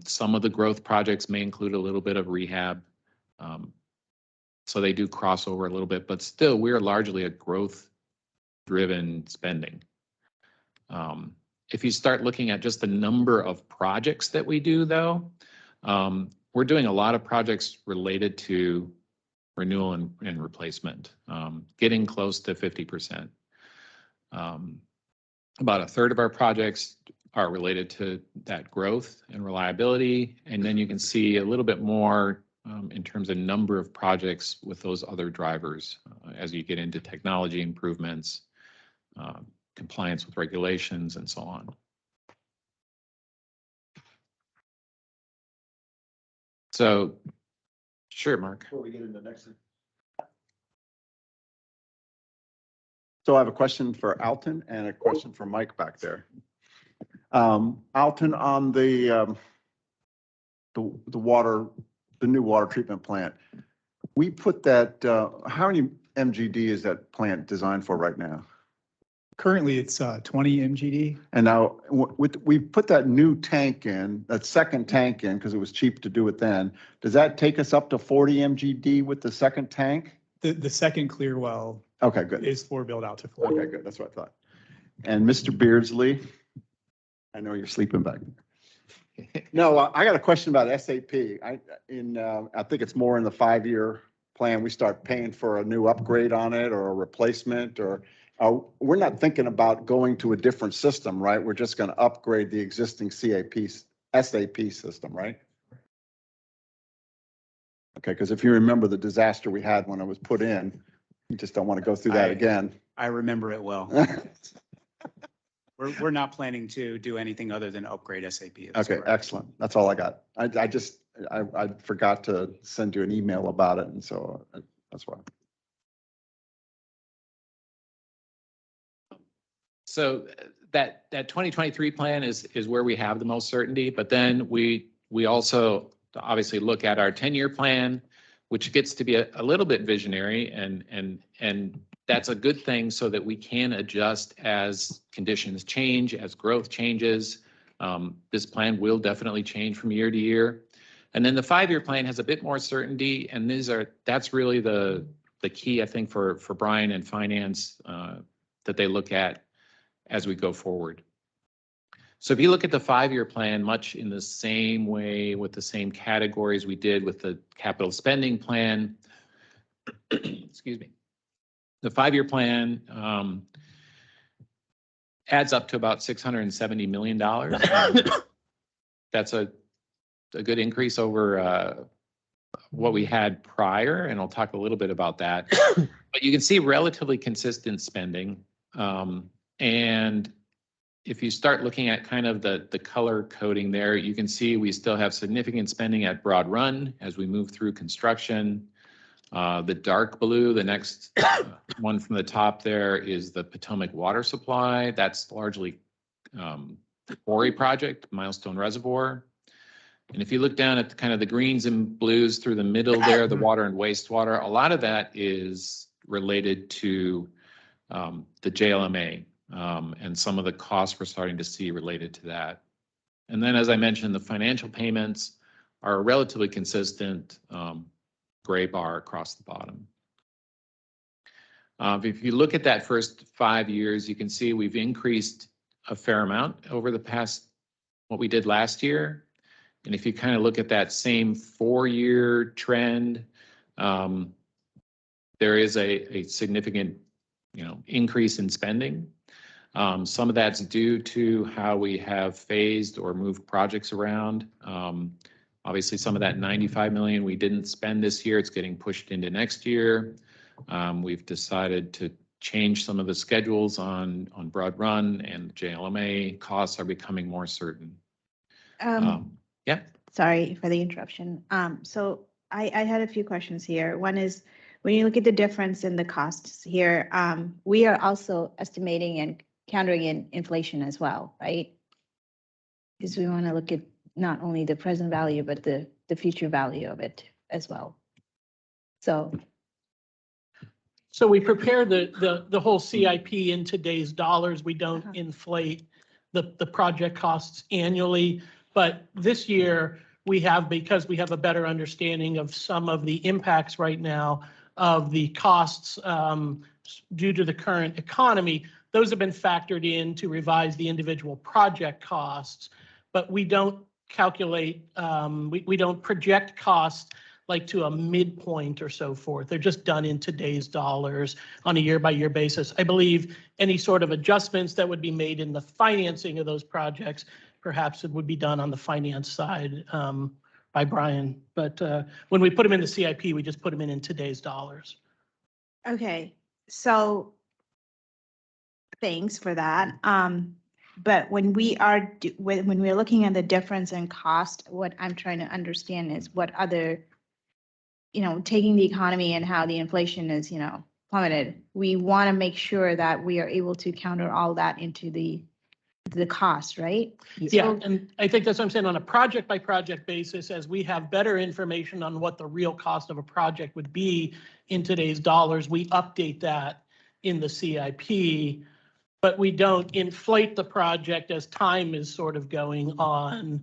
Some of the growth projects may include a little bit of rehab. So they do cross over a little bit, but still we're largely a growth driven spending. If you start looking at just the number of projects that we do though, we're doing a lot of projects related to renewal and replacement, getting close to 50%. About a third of our projects are related to that growth and reliability. And then you can see a little bit more in terms of number of projects with those other drivers as you get into technology improvements, compliance with regulations, and so on. So, sure, Mark. Before we get into the next. So I have a question for Alton and a question for Mike back there. Alton, on the water, the new water treatment plant, we put that, how many MGD is that plant designed for right now? Currently, it's 20 MGD. And now we put that new tank in, that second tank in, because it was cheap to do it then. Does that take us up to 40 MGD with the second tank? The second clear well Okay, good. is for build out to 40. Okay, good. That's what I thought. And Mr. Beardsley, I know you're sleeping back there. No, I got a question about SAP. I think it's more in the 5-year plan. We start paying for a new upgrade on it or a replacement, or we're not thinking about going to a different system, right? We're just going to upgrade the existing SAP system, right? Okay, because if you remember the disaster we had when it was put in, you just don't want to go through that again. I remember it well. We're not planning to do anything other than upgrade SAP. That's Okay, correct. excellent. That's all I got. I forgot to send you an email about it, and so that's why. So that 2023 plan is where we have the most certainty, but then we also obviously look at our 10-year plan, which gets to be a little bit visionary, and that's a good thing so that we can adjust as conditions change, as growth changes. This plan will definitely change from year to year. And then the 5-year plan has a bit more certainty, and that's really the key, I think, for Brian and finance that they look at as we go forward. So if you look at the 5-year plan, much in the same way with the same categories we did with the capital spending plan, excuse me, the 5-year plan adds up to about $670 million. That's a good increase over what we had prior, and I'll talk a little bit about that. But you can see relatively consistent spending. And if you start looking at kind of the color coding there, you can see we still have significant spending at Broad Run as we move through construction. The dark blue, the next one from the top there, is the Potomac water supply. That's largely the quarry project, Milestone Reservoir. And if you look down at kind of the greens and blues through the middle there, the water and wastewater, a lot of that is related to the JLMA. And some of the costs we're starting to see related to that. And then, as I mentioned, the financial payments are relatively consistent, gray bar across the bottom. If you look at that first 5 years, you can see we've increased a fair amount over the past, what we did last year. And if you kind of look at that same 4-year trend, there is a significant, increase in spending. Some of that's due to how we have phased or moved projects around. Obviously, some of that $95 million we didn't spend this year, it's getting pushed into next year. We've decided to change some of the schedules on Broad Run, and JLMA costs are becoming more certain. Yeah. Sorry for the interruption. So I had a few questions here. One is, when you look at the difference in the costs here, we are also estimating and countering in inflation as well, right? Because we want to look at not only the present value, but the future value of it as well. So we prepare the whole CIP in today's dollars. We don't inflate the project costs annually. But this year we have, because we have a better understanding of some of the impacts right now of the costs due to the current economy, those have been factored in to revise the individual project costs. But we don't calculate, we don't project costs like to a midpoint or so forth. They're just done in today's dollars on a year-by-year basis. I believe any sort of adjustments that would be made in the financing of those projects, perhaps it would be done on the finance side by Brian. But when we put them in the CIP, we just put them in today's dollars. okay, so thanks for that. But when we are when we're looking at the difference in cost, what I'm trying to understand is what other, taking the economy and how the inflation is, plummeted. We want to make sure that we are able to counter all that into the cost, right? Yeah, and I think that's what I'm saying, on a project by project basis, as we have better information on what the real cost of a project would be in today's dollars, we update that in the CIP. but we don't inflate the project as time is sort of going on,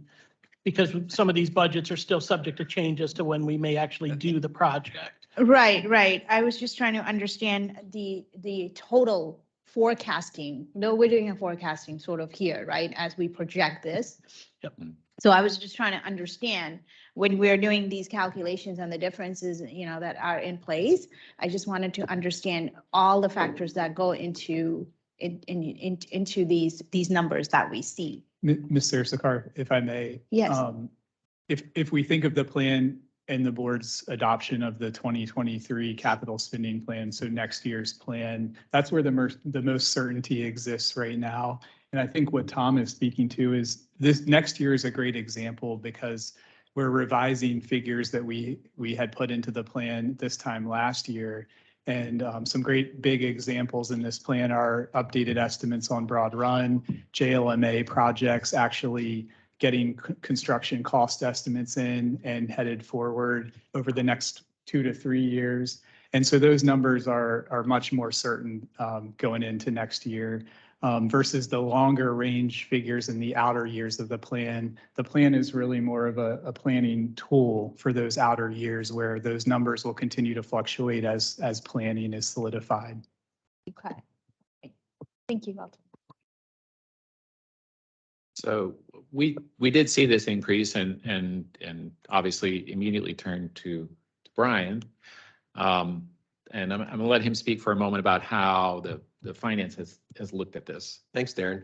because some of these budgets are still subject to change as to when we may actually do the project. Right, right. I was just trying to understand the total forecasting. No, we're doing a forecasting sort of here, right, as we project this. Yep. So I was just trying to understand when we're doing these calculations and the differences, that are in place. I just wanted to understand all the factors that go into these numbers that we see. Mr. Sakar, if I may. Yes. If we think of the plan and the board's adoption of the 2023 capital spending plan, so next year's plan, that's where the most certainty exists right now. And I think what Tom is speaking to is this next year is a great example because we're revising figures that we had put into the plan this time last year. And some great big examples in this plan are updated estimates on Broad Run, JLMA projects actually getting construction cost estimates in and headed forward over the next 2 to 3 years. And so those numbers are much more certain going into next year versus the longer range figures in the outer years of the plan. The plan is really more of a planning tool for those outer years where those numbers will continue to fluctuate as planning is solidified. Okay. Thank you, Walter. So we did see this increase and obviously immediately turned to Brian. And I'm gonna let him speak for a moment about how the finance has looked at this. Thanks, Darren.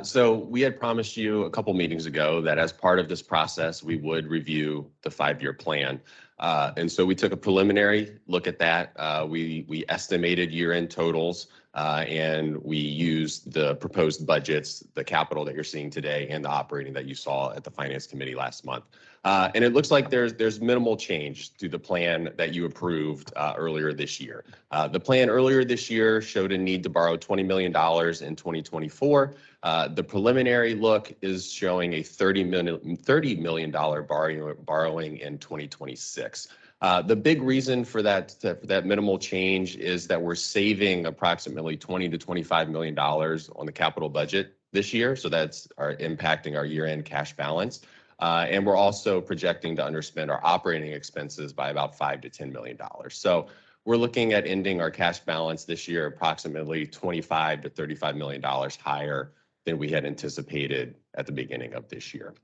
So we had promised you a couple meetings ago that as part of this process, we would review the 5-year plan. And so we took a preliminary look at that. We estimated year-end totals and we used the proposed budgets, the capital that you're seeing today and the operating that you saw at the Finance Committee last month. And it looks like there's minimal change to the plan that you approved earlier this year. The plan earlier this year showed a need to borrow $20 million in 2024. The preliminary look is showing a $30 million borrowing in 2026. The big reason for that minimal change is that we're saving approximately $20 to $25 million on the capital budget this year. So that's impacting our year-end cash balance. And we're also projecting to underspend our operating expenses by about $5 to $10 million. So we're looking at ending our cash balance this year approximately $25 to $35 million higher than we had anticipated at the beginning of this year.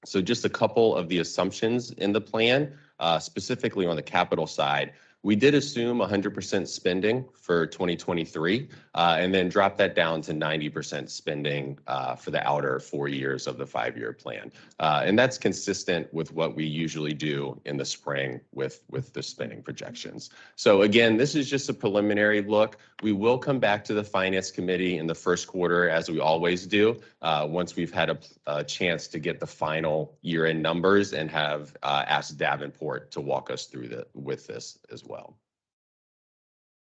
So just a couple of the assumptions in the plan, specifically on the capital side. We did assume 100% spending for 2023 and then drop that down to 90% spending for the outer 4 years of the 5-year plan. And that's consistent with what we usually do in the spring with the spending projections. So again, this is just a preliminary look. We will come back to the Finance Committee in the first quarter, as we always do, once we've had a chance to get the final year-end numbers and have asked Davenport to walk us through with this as well.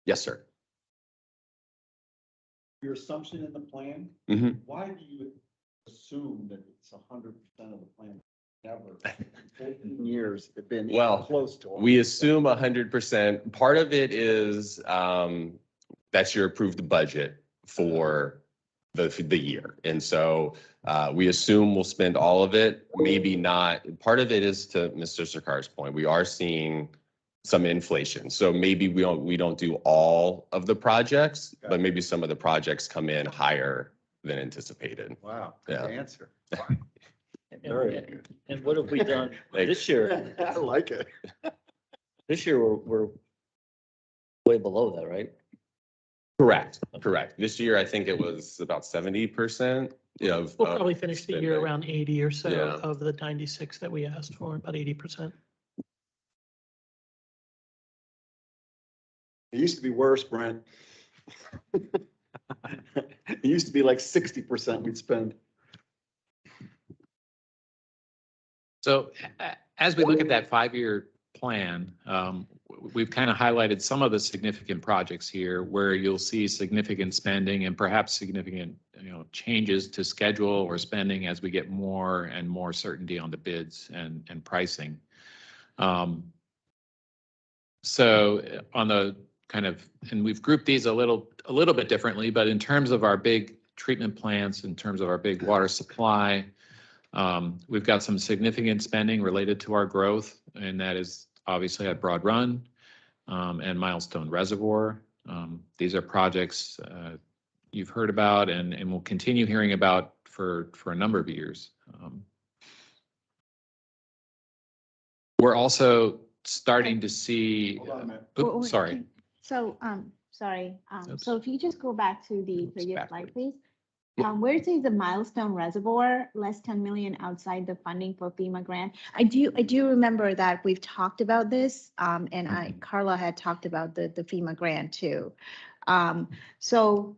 Yes, sir. Your assumption in the plan, why do you assume that it's 100% of the plan? Never. 14 years have been close to it. We assume 100%. Part of it is that's your approved budget for the year. And so we assume we'll spend all of it, maybe not. Part of it is, to Mr. Sakar's point, we are seeing some inflation. So maybe we don't do all of the projects, but maybe some of the projects come in higher than anticipated. Wow, good answer. And what have we done this year? I like it. This year, we're way below that, right? Correct. This year, I think it was about 70%. We'll probably finish the year spending. around 80 or so Yeah. of the 96 that we asked for, about 80%. It used to be worse, Brent. It used to be like 60% we'd spend. So as we look at that 5-year plan, we've kind of highlighted some of the significant projects here where you'll see significant spending and perhaps significant changes to schedule or spending as we get more and more certainty on the bids and pricing. So on the kind of, and we've grouped these a little bit differently, but in terms of our big treatment plants, in terms of our big water supply, we've got some significant spending related to our growth, and that is obviously at Broad Run and Milestone Reservoir. These are projects you've heard about and will continue hearing about for a number of years. We're also starting to see, Hold on a minute. oops, sorry. So, sorry, Oops. so if you just go back to the Oops, previous back, slide, please. please. Where it says the Milestone Reservoir, less 10 million outside the funding for FEMA grant. I do remember that we've talked about this, and Carla had talked about the FEMA grant too. So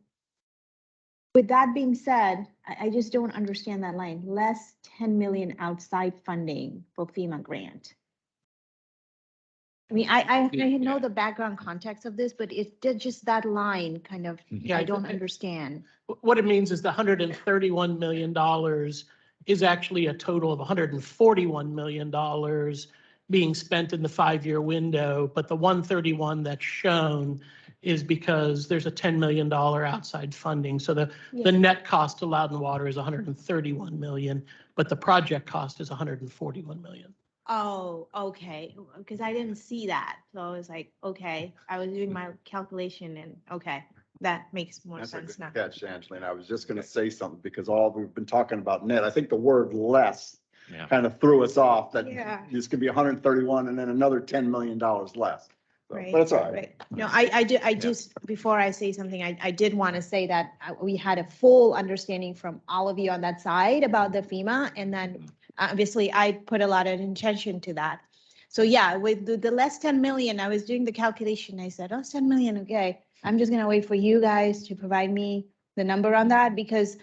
with that being said, I just don't understand that line, less 10 million outside funding for FEMA grant. I mean, I know the background context of this, but it's just that line kind of, Yeah, I don't understand. What it means is the $131 million is actually a total of $141 million being spent in the 5-year window, but the 131 that's shown is because there's a $10 million outside funding. So the net cost to Loudon Water is 131 million, but the project cost is 141 million. Oh, okay, because I didn't see that. So I was like, okay, I was doing my calculation and okay, that makes more That's a sense good now. catch, Angeline. I was just gonna say something because all we've been talking about net, I think the word less Yeah. kind of threw us off that Yeah. this could be 131 and then another $10 million less. So, Right. But it's all right. Right. No, I just, before I say something, I did want to say that we had a full understanding from all of you on that side about the FEMA, and then obviously I put a lot of intention to that. So yeah, with the less 10 million, I was doing the calculation. I said, oh, it's 10 million, okay. I'm just gonna wait for you guys to provide me the number on that because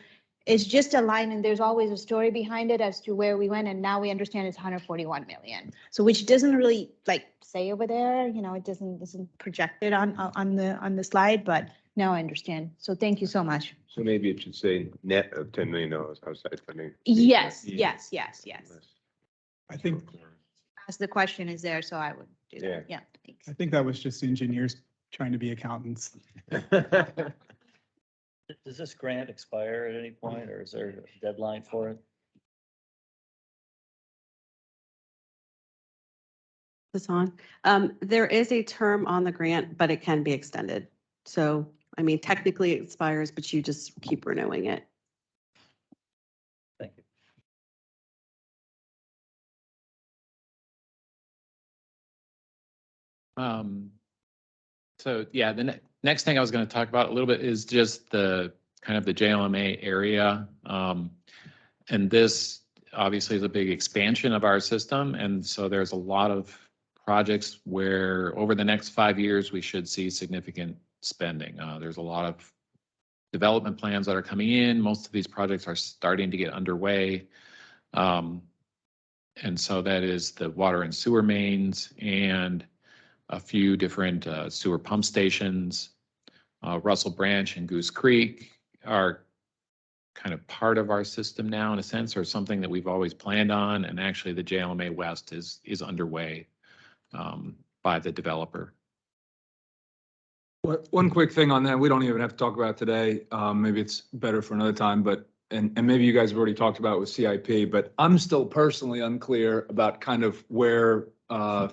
it's just a line and there's always a story behind it as to where we went, and now we understand it's 141 million. So which doesn't really like say over there, you know, it doesn't project it on the slide, but now I understand. So thank you so much. So maybe it should say net of $10 million outside funding. Yes, Yeah. yes. I think, As the question is there, so I would do Yeah. that. Yeah, thanks. I think that was just engineers trying to be accountants. Does this grant expire at any point, or is there a deadline for it? This on. There is a term on the grant, but it can be extended. So, I mean, technically it expires, but you just keep renewing it. Thank you. So yeah, the next thing I was going to talk about a little bit is just the kind of the JLMA area. And this obviously is a big expansion of our system. And so there's a lot of projects where over the next 5 years, we should see significant spending. There's a lot of development plans that are coming in. Most of these projects are starting to get underway. And so that is the water and sewer mains and a few different sewer pump stations. Russell Branch and Goose Creek are kind of part of our system now in a sense, or something that we've always planned on. And actually the JLMA West is underway by the developer. One quick thing on that, we don't even have to talk about it today. Maybe it's better for another time, but, and maybe you guys have already talked about it with CIP, but I'm still personally unclear about kind of where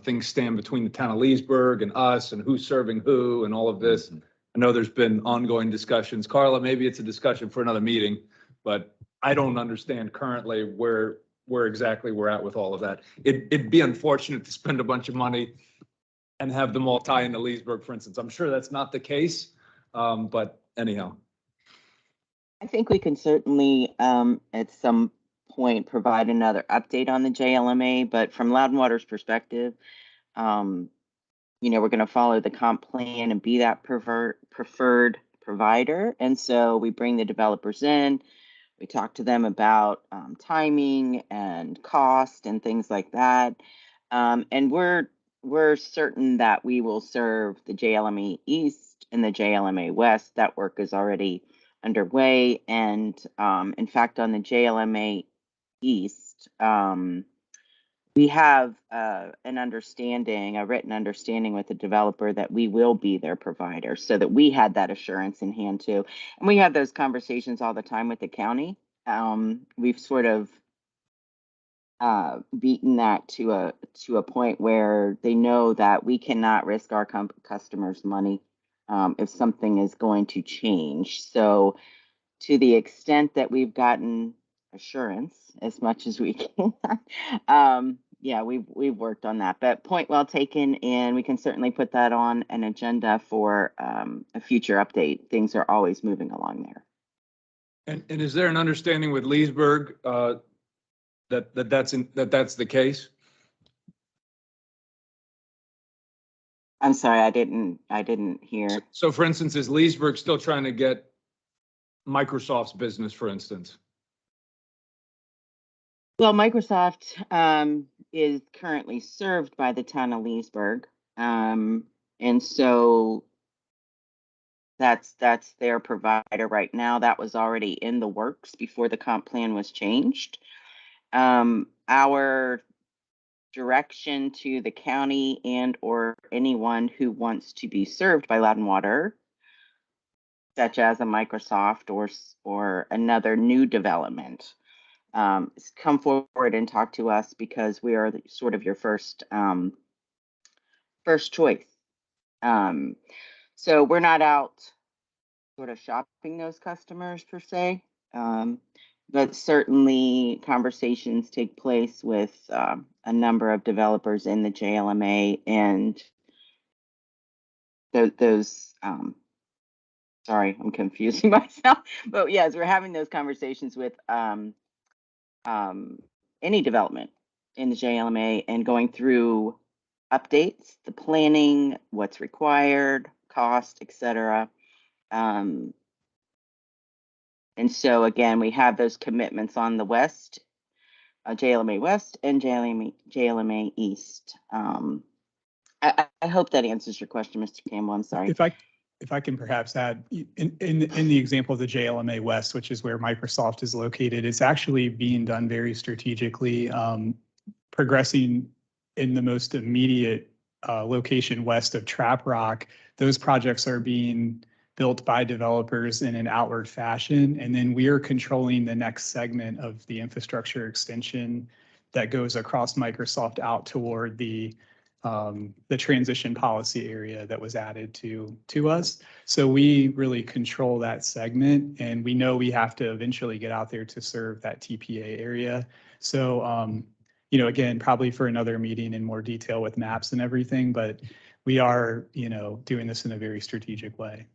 things stand between the town of Leesburg and us and who's serving who and all of this. I know there's been ongoing discussions. Carla, maybe it's a discussion for another meeting, but I don't understand currently where exactly we're at with all of that. It'd be unfortunate to spend a bunch of money and have them all tie into Leesburg, for instance. I'm sure that's not the case, but anyhow. I think we can certainly, at some point, provide another update on the JLMA, but from Loudon Water's perspective, you know, we're going to follow the comp plan and be that preferred provider. And so we bring the developers in, we talk to them about timing and cost and things like that. And we're certain that we will serve the JLMA East and the JLMA West. That work is already underway. And in fact, on the JLMA East, we have an understanding, a written understanding with the developer that we will be their provider, so that we had that assurance in hand too. And we have those conversations all the time with the county. We've sort of beaten that to a point where they know that we cannot risk our customers' money if something is going to change. So to the extent that we've gotten assurance as much as we can, yeah, we've worked on that. But point well taken, and we can certainly put that on an agenda for a future update. Things are always moving along there. And is there an understanding with Leesburg that's the case? I'm sorry, I didn't hear. So for instance, is Leesburg still trying to get Microsoft's business, for instance? Well, Microsoft is currently served by the town of Leesburg. And so that's their provider right now. That was already in the works before the comp plan was changed. Our direction to the county and or anyone who wants to be served by Loudon Water, such as a Microsoft or another new development, come forward and talk to us, because we are sort of your first choice. So we're not out sort of shopping those customers per se, but certainly conversations take place with a number of developers in the JLMA, and those sorry, I'm confusing myself, but yes, we're having those conversations with any development in the JLMA and going through updates, the planning, what's required, cost, etc. And so again, we have those commitments on the west, JLMA West and JLMA East. I hope that answers your question, Mr. Campbell. I'm sorry. If I can perhaps add, in the example of the JLMA West, which is where Microsoft is located, it's actually being done very strategically, progressing in the most immediate location west of Trap Rock. Those projects are being built by developers in an outward fashion, and then we are controlling the next segment of the infrastructure extension that goes across Microsoft out toward the transition policy area that was added to us. So we really control that segment, and we know we have to eventually get out there to serve that TPA area. So, you know, again, probably for another meeting in more detail with maps and everything, but we are, you know, doing this in a very strategic way.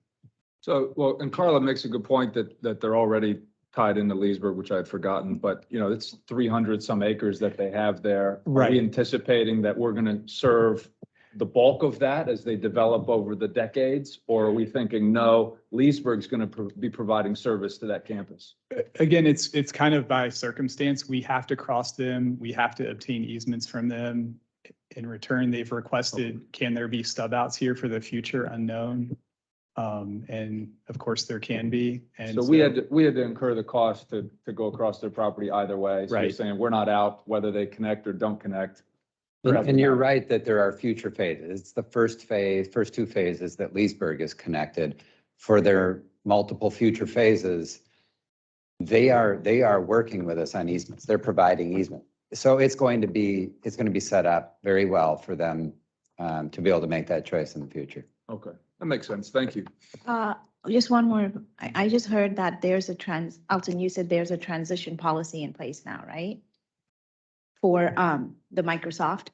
So, well, and Carla makes a good point that they're already tied into Leesburg, which I had forgotten, but you know, it's 300 some acres that they have there. Right. Are we anticipating that we're going to serve the bulk of that as they develop over the decades? Or are we thinking, no, Leesburg's going to be providing service to that campus? Again, it's kind of by circumstance. We have to cross them. We have to obtain easements from them. In return, they've requested, can there be stub outs here for the future? Unknown. And of course there can be. And so we had to incur the cost to go across their property either way. So you're Right. saying we're not out whether they connect or don't connect. And you're right that there are future phases. It's the first two phases that Leesburg is connected. For their multiple future phases, they are working with us on easements. They're providing easement. So it's going to be set up very well for them to be able to make that choice in the future. Okay, that makes sense. Thank you. Just one more. I just heard that there's Alton, you said there's a transition policy in place now, right? For the Microsoft.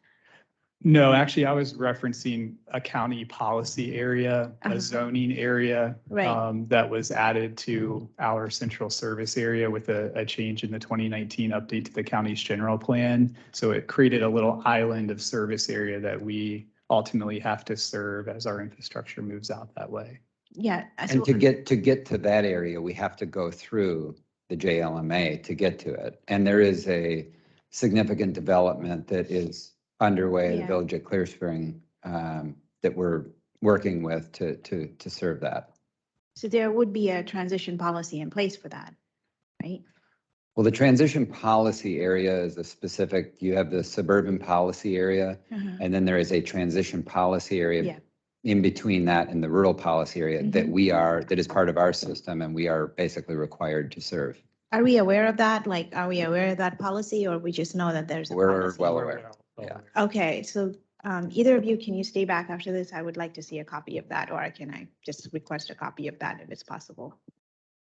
No, actually, I was referencing a county policy area, Uh-huh. a zoning area Right. that was added to our central service area with a change in the 2019 update to the county's general plan. So it created a little island of service area that we ultimately have to serve as our infrastructure moves out that way. Yeah. And to get to that area, we have to go through the JLMA to get to it. And there is a significant development that is underway, the Yeah. Village at Clear Spring, that we're working with to serve that. So there would be a transition policy in place for that, right? Well, the transition policy area is a specific, you have the suburban policy area, and then there is a transition policy Yeah. area in between that and the rural policy area that that is part of our system and we are basically required to serve. Are we aware of that? Like, are we aware of that policy or we just know that there's a We're policy? well aware. Yeah. Okay, so either of you, can you stay back after this? I would like to see a copy of that, or can I just request a copy of that if it's possible?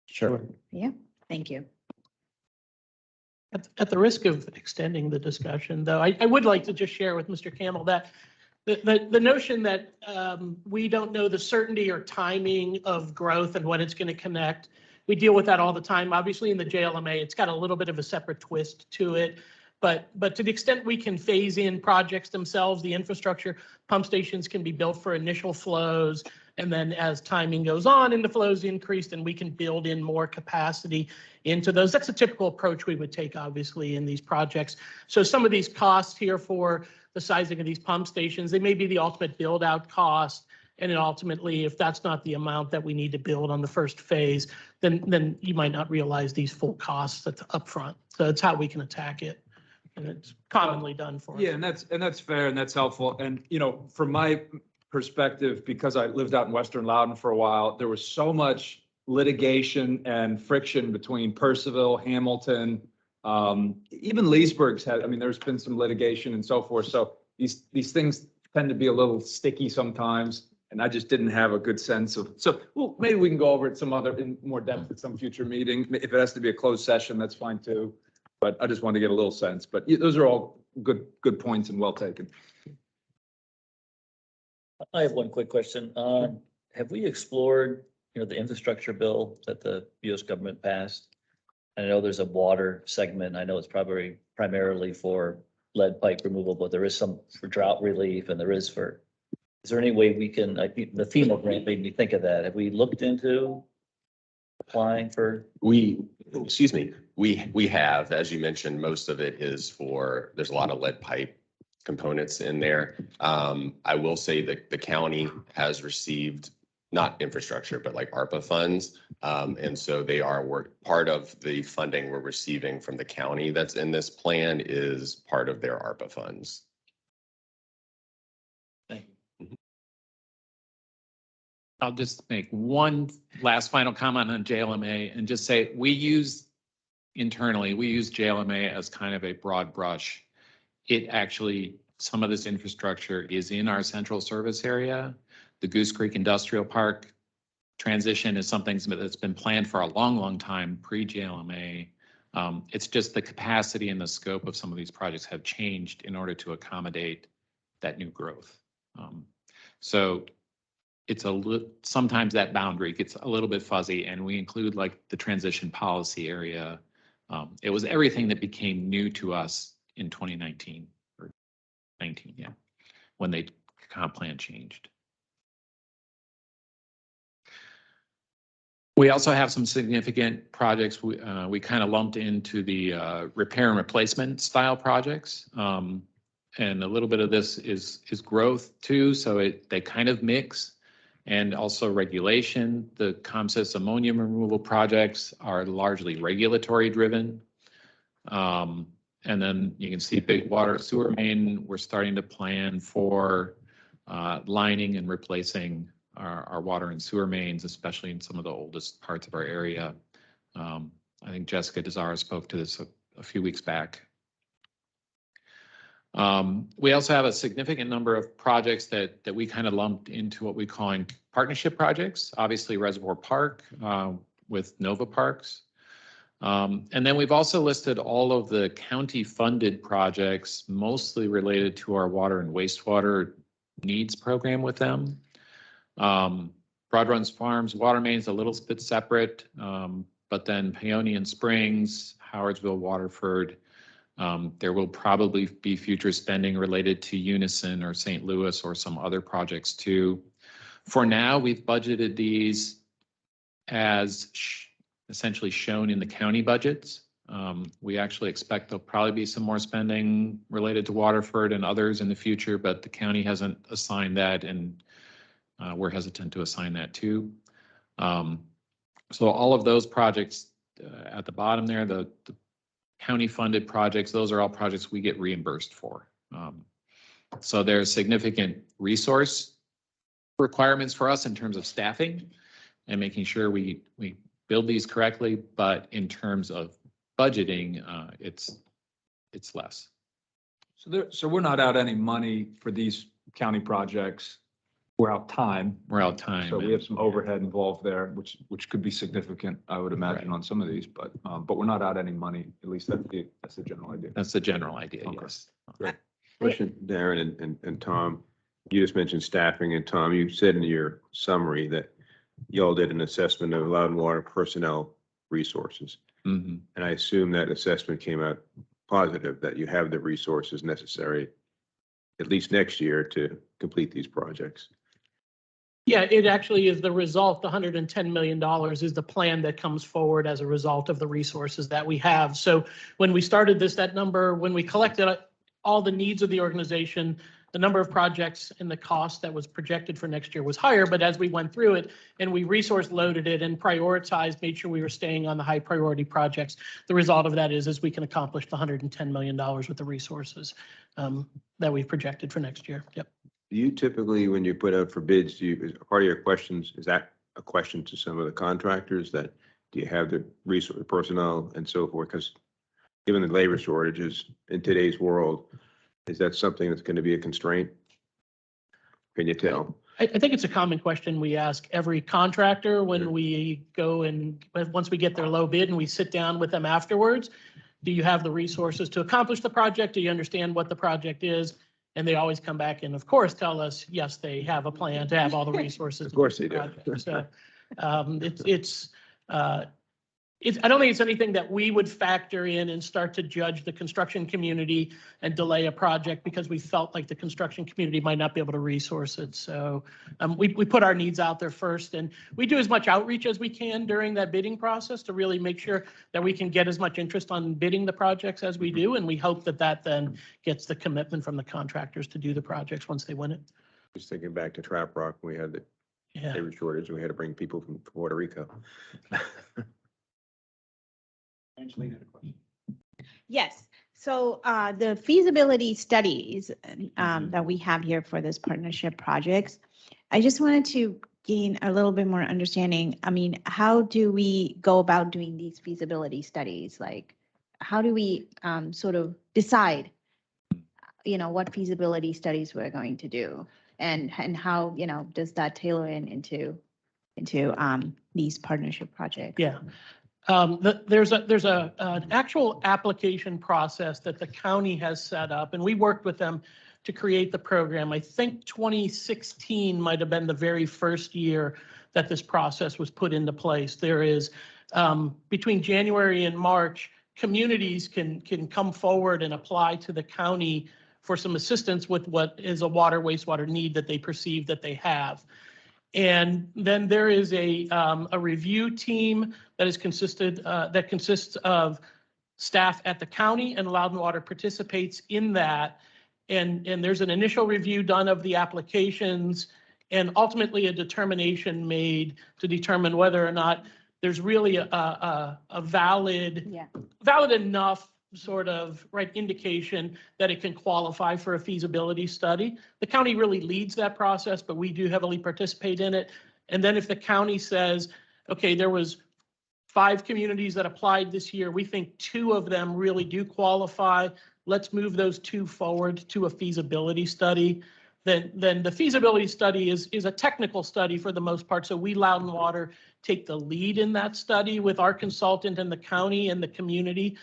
Sure. Yeah, thank you. At the risk of extending the discussion, though, I would like to just share with Mr. Campbell that the notion that we don't know the certainty or timing of growth and when it's going to connect, we deal with that all the time. Obviously, in the JLMA, it's got a little bit of a separate twist to it. But to the extent we can phase in projects themselves, the infrastructure, pump stations can be built for initial flows. And then as timing goes on and the flows increase, then we can build in more capacity into those. That's a typical approach we would take, obviously, in these projects. So some of these costs here for the sizing of these pump stations, they may be the ultimate build out cost. And then ultimately, if that's not the amount that we need to build on the first phase, then you might not realize these full costs that's upfront. So that's how we can attack it. And it's commonly done for us. Yeah, and that's fair and that's helpful. And, you know, from my perspective, because I lived out in Western Loudoun for a while, there was so much litigation and friction between Percival, Hamilton, even Leesburg's had, I mean, there's been some litigation and so forth. So these things tend to be a little sticky sometimes. And I just didn't have a good sense of, so well, maybe we can go over it in more depth at some future meeting. If it has to be a closed session, that's fine too. But I just want to get a little sense, but those are all good points and well taken. I have one quick question. Have we explored, the infrastructure bill that the US government passed? I know there's a water segment. I know it's probably primarily for lead pipe removal, but there is some for drought relief and is there any way we can, the FEMA grant made me think of that. Have we looked into applying for? We have, as you mentioned, most of it is there's a lot of lead pipe components in there. I will say that the county has received, not infrastructure, but like ARPA funds. And so they are part of the funding we're receiving from the county that's in this plan is part of their ARPA funds. Thank you. I'll just make one last final comment on JLMA and just say internally, we use JLMA as kind of a broad brush. It actually, some of this infrastructure is in our central service area. The Goose Creek Industrial Park transition is something that's been planned for a long, long time pre-JLMA. It's just the capacity and the scope of some of these projects have changed in order to accommodate that new growth. So it's sometimes that boundary gets a little bit fuzzy, and we include like the transition policy area. It was everything that became new to us in 2019 or 19, yeah, when the comp plan changed. We also have some significant projects we kind of lumped into the repair and replacement style projects. And a little bit of this is growth too, so they kind of mix. And also regulation. The ComSys ammonia removal projects are largely regulatory driven. And then you can see big water sewer main. We're starting to plan for lining and replacing our water and sewer mains, especially in some of the oldest parts of our area. I think Jessica Desara spoke to this a few weeks back. We also have a significant number of projects that we kind of lumped into what we call partnership projects, obviously Reservoir Park with Nova Parks. And then we've also listed all of the county funded projects, mostly related to our water and wastewater needs program with them. Broad Runs Farms, water mains, a little bit separate, but then Paonian Springs, Howardsville, Waterford. There will probably be future spending related to Unison or St. Louis or some other projects too. For now, we've budgeted these as essentially shown in the county budgets. We actually expect there'll probably be some more spending related to Waterford and others in the future, but the county hasn't assigned that, and we're hesitant to assign that too. So all of those projects at the bottom there, the county-funded projects, those are all projects we get reimbursed for. So there's significant resource requirements for us in terms of staffing and making sure we build these correctly, but in terms of budgeting, it's less. So we're not out any money for these county projects. We're out time. We're out time. So we have some overhead involved there, which could be significant, I would imagine, Right. on some of these, but we're not out any money. At least that's the general idea. That's the general idea, Okay. yes. Question, Darren and Tom, you just mentioned staffing, and Tom, you said in your summary that y'all did an assessment of Loudon Water personnel resources. Mhm. And I assume that assessment came out positive, that you have the resources necessary at least next year to complete these projects. Yeah, it actually is the result. The $110 million is the plan that comes forward as a result of the resources that we have. So when we started this, that number, when we collected all the needs of the organization, the number of projects and the cost that was projected for next year was higher. But as we went through it and we resource loaded it and prioritized, made sure we were staying on the high priority projects, the result of that is we can accomplish the $110 million with the resources that we've projected for next year. Yep. Do you typically, when you put out for bids, is part of your questions, is that a question to some of the contractors that, do you have the resource, personnel and so forth? Because given the labor shortages in today's world, is that something that's going to be a constraint? Can you tell? I think it's a common question we ask every contractor when we go and, once we get their low bid and we sit down with them afterwards. Do you have the resources to accomplish the project? Do you understand what the project is? And they always come back and of course tell us, yes, they have a plan to have all the resources. Of course they do. So I don't think it's anything that we would factor in and start to judge the construction community and delay a project because we felt like the construction community might not be able to resource it. So we put our needs out there first, and we do as much outreach as we can during that bidding process to really make sure that we can get as much interest on bidding the projects as we do. And we hope that that then gets the commitment from the contractors to do the projects once they win it. Just thinking back to Trap Rock, we had the labor shortage, and we had to bring people from Puerto Rico. Angelina had a question. Yes, so the feasibility studies that we have here for this partnership projects, I just wanted to gain a little bit more understanding. I mean, how do we go about doing these feasibility studies? Like, how do we sort of decide, what feasibility studies we're going to do? And how, does that tailor into these partnership projects? Yeah. There's an actual application process that the county has set up, and we worked with them to create the program. I think 2016 might have been the very first year that this process was put into place. There is, between January and March, communities can come forward and apply to the county for some assistance with what is a water wastewater need that they perceive that they have. And then there is a review team that consists of staff at the county, and Loudon Water participates in that. And there's an initial review done of the applications and ultimately a determination made to determine whether or not there's really a valid enough sort of indication that it can qualify for a feasibility study. The county really leads that process, but we do heavily participate in it. And then if the county says, okay, there was 5 communities that applied this year, we think 2 of them really do qualify, let's move those 2 forward to a feasibility study. Then the feasibility study is a technical study for the most part. So we, Loudon Water, take the lead in that study with our consultant and the county and the community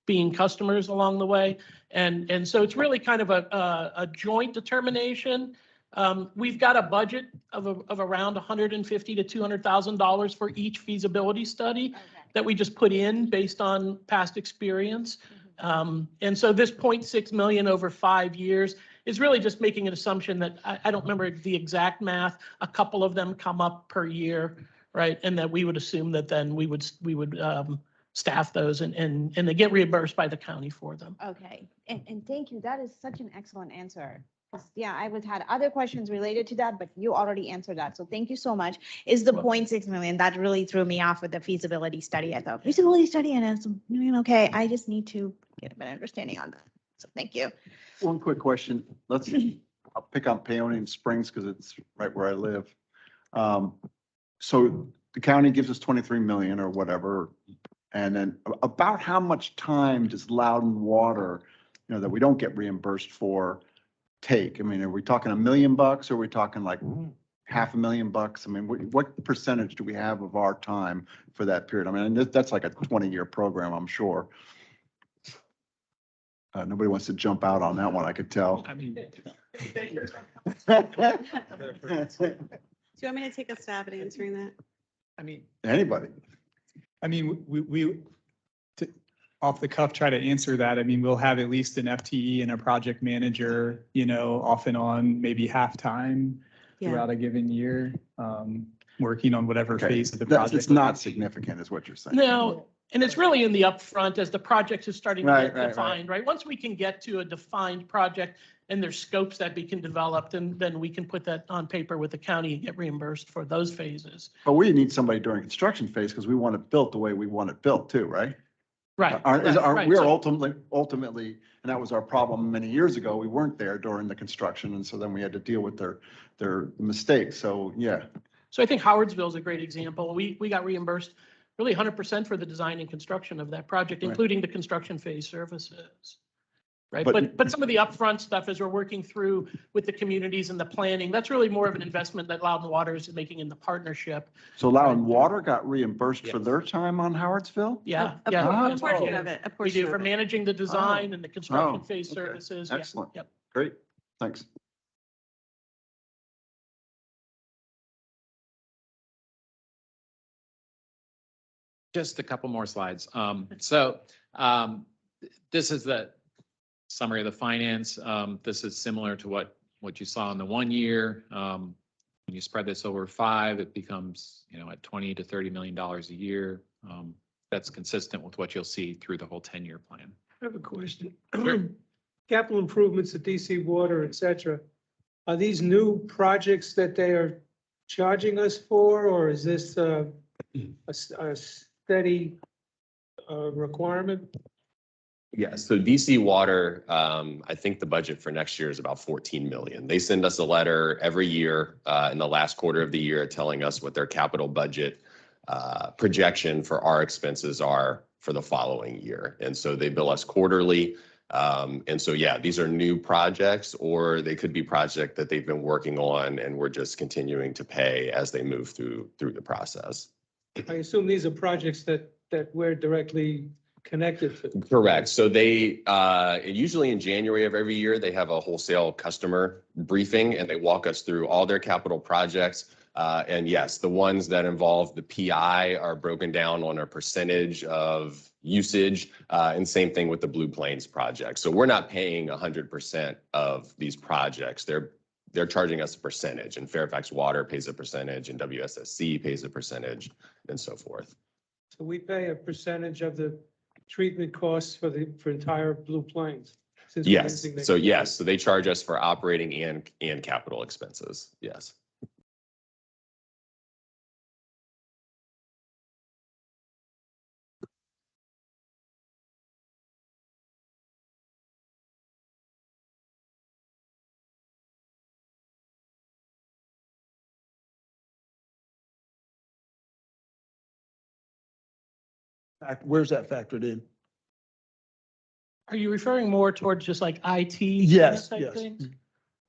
being customers along the way. And so it's really kind of a joint determination. We've got a budget of around $150,000 to $200,000 for each feasibility study that we just put in based on past experience. And so this 0.6 million over 5 years is really just making an assumption that I don't remember the exact math. A couple of them come up per year, right? And that we would assume that then we would staff those and they get reimbursed by the county for them. Okay, and thank you. That is such an excellent answer. Yeah, I would had other questions related to that, but you already answered that. So thank you so much. Is the 0.6 million, that really threw me off with the feasibility study. I thought feasibility study and it's, okay, I just need to get a better understanding on that. So thank you. One quick question. I'll pick on Paonian Springs because it's right where I live. So the county gives us 23 million or whatever. And then about how much time does Loudon Water, that we don't get reimbursed for take? I mean, are we talking $1 million or are we talking like $500,000? I mean, what percentage do we have of our time for that period? I mean, that's like a 20-year program, I'm sure. Nobody wants to jump out on that one, I could tell. I mean, Do you want me to take a stab at answering that? I mean, Anybody? I mean, off the cuff, try to answer that. I mean, we'll have at least an FTE and a project manager, off and on, maybe half-time throughout a given year, working on whatever Okay. phase of the project. It's not significant is what you're saying. No, and it's really in the upfront as the project is starting to Right, get defined, right? Once we can get to a defined project and there's scopes that we can develop, then we can put that on paper with the county and get reimbursed for those phases. But we need somebody during construction phase because we want it built the way we want it built too, right? Right. We're So- ultimately, and that was our problem many years ago, we weren't there during the construction, and so then we had to deal with their mistakes, so, yeah. So I think Howardsville is a great example. We got reimbursed really 100% for the design and construction of that project, Right. including the construction phase services. Right, But- but some of the upfront stuff as we're working through with the communities and the planning, that's really more of an investment that Loudon Water is making in the partnership. So Loudon Water got reimbursed for their time on Howardsville? Yeah, A yeah. por- a that's portion right. of it, a We portion do of for it. managing the design and the construction Oh, phase okay. services. Yeah, Excellent. yep. Great, thanks. Just a couple more slides. This is the summary of the finance. This is similar to what you saw in the 1 year. When you spread this over 5, it becomes, at $20 to $30 million a year. That's consistent with what you'll see through the whole 10-year plan. I have a question. Capital improvements at DC Water, et cetera. Are these new projects that they are charging us for, or is this a steady requirement? Yeah, so DC Water, I think the budget for next year is about 14 million. They send us a letter every year in the last quarter of the year telling us what their capital budget projection for our expenses are for the following year. And so they bill us quarterly. And so, yeah, these are new projects, or they could be projects that they've been working on and we're just continuing to pay as they move through the process. I assume these are projects that we're directly connected to. Correct. So they, usually in January of every year, they have a wholesale customer briefing and they walk us through all their capital projects. And yes, the ones that involve the PI are broken down on a percentage of usage, and same thing with the Blue Plains project. So we're not paying 100% of these projects. They're charging us a percentage, and Fairfax Water pays a percentage and WSSC pays a percentage and so forth. So we pay a percentage of the treatment costs for entire Blue Plains. since we're Yes, using the- so yes, so they charge us for operating and capital expenses, yes. Where's that factored in? Are you referring more towards just like IT? Yes, type yes. things?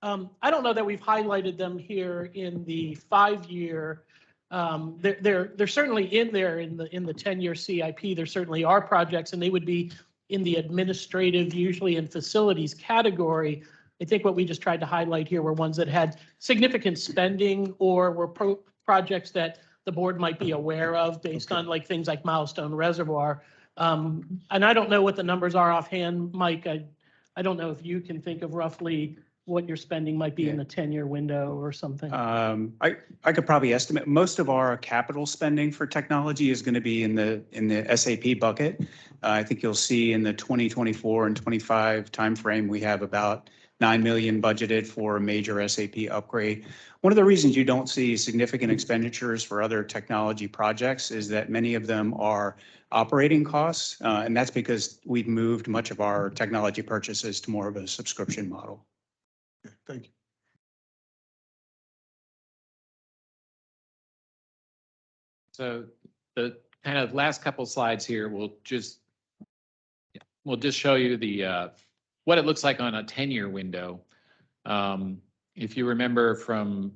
I don't know that we've highlighted them here in the 5-year. They're certainly in there in the 10-year CIP. There certainly are projects, and they would be in the administrative, usually in facilities category. I think what we just tried to highlight here were ones that had significant spending or were projects that the board might be aware of based on like things like Milestone Reservoir. And I don't know what the numbers are offhand, Mike. I don't know if you can think of roughly what your spending might be in the 10-year window or something. I could probably estimate, most of our capital spending for technology is going to be in the SAP bucket. I think you'll see in the 2024 and 25 timeframe, we have about 9 million budgeted for a major SAP upgrade. One of the reasons you don't see significant expenditures for other technology projects is that many of them are operating costs. And that's because we've moved much of our technology purchases to more of a subscription model. Thank you. So the kind of last couple slides here will just show you the what it looks like on a 10-year window. If you remember from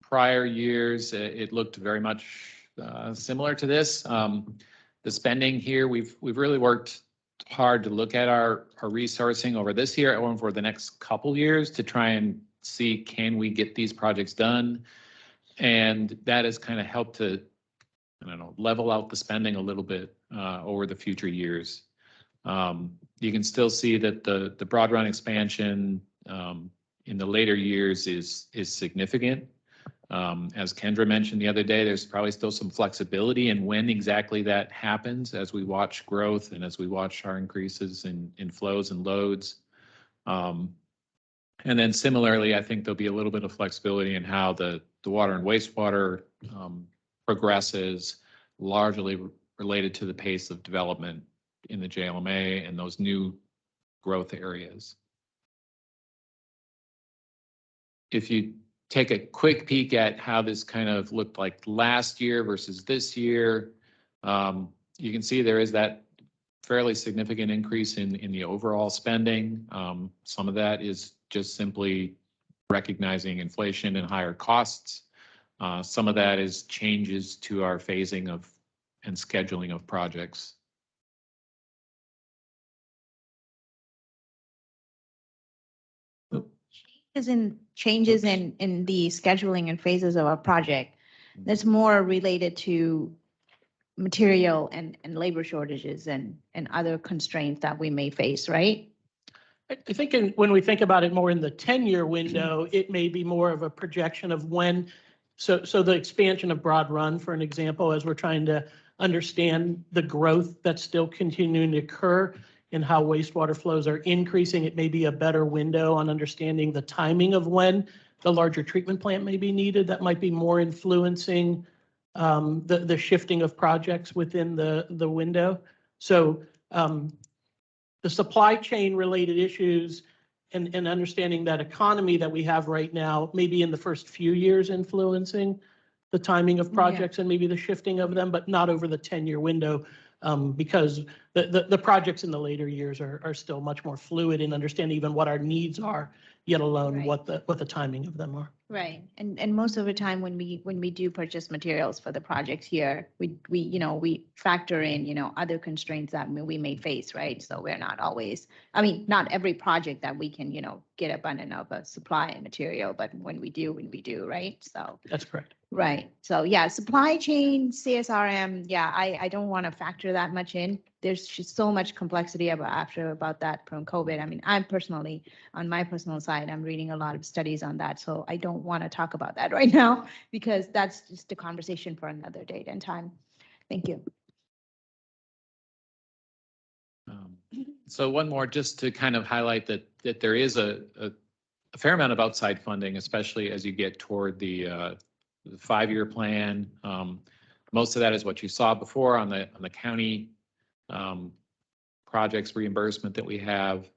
prior years, it looked very much similar to this. The spending here, we've really worked hard to look at our resourcing over this year and for the next couple years to try and see, can we get these projects done? And that has kind of helped to, I don't know, level out the spending a little bit over the future years. You can still see that the Broad Run expansion in the later years is significant. As Kendra mentioned the other day, there's probably still some flexibility in when exactly that happens as we watch growth and as we watch our increases in flows and loads. And then similarly, I think there'll be a little bit of flexibility in how the water and wastewater progresses, largely related to the pace of development in the JLMA and those new growth areas. If you take a quick peek at how this kind of looked like last year versus this year, you can see there is that fairly significant increase in the overall spending. Some of that is just simply recognizing inflation and higher costs. Some of that is changes to our phasing of and scheduling of projects. Changes in the scheduling and phases of a project. That's more related to material and labor shortages and other constraints that we may face, right? I think when we think about it more in the 10-year window, it may be more of a projection of when. So the expansion of Broad Run, for an example, as we're trying to understand the growth that's still continuing to occur and how wastewater flows are increasing, it may be a better window on understanding the timing of when the larger treatment plant may be needed. That might be more influencing the shifting of projects within the window. So the supply chain related issues and understanding that economy that we have right now, maybe in the first few years influencing the timing of projects and maybe the shifting of them, but not over the 10-year window, because the projects in the later years are still much more fluid in understanding even what our needs are, yet alone what the timing of them are. Right. And most of the time when we do purchase materials for the projects here, we factor in, other constraints that we may face, right? So we're not always, not every project that we can, get abundant of a supply and material, but when we do, right? So. That's correct. Right. So yeah, supply chain, CSRM, I don't want to factor that much in. There's just so much complexity about that from COVID. I'm personally, on my personal side, I'm reading a lot of studies on that. So I don't want to talk about that right now because that's just a conversation for another date and time. Thank you. So one more, just to kind of highlight that there is a fair amount of outside funding, especially as you get toward the 5-year plan. Most of that is what you saw before on the county projects reimbursement that we have.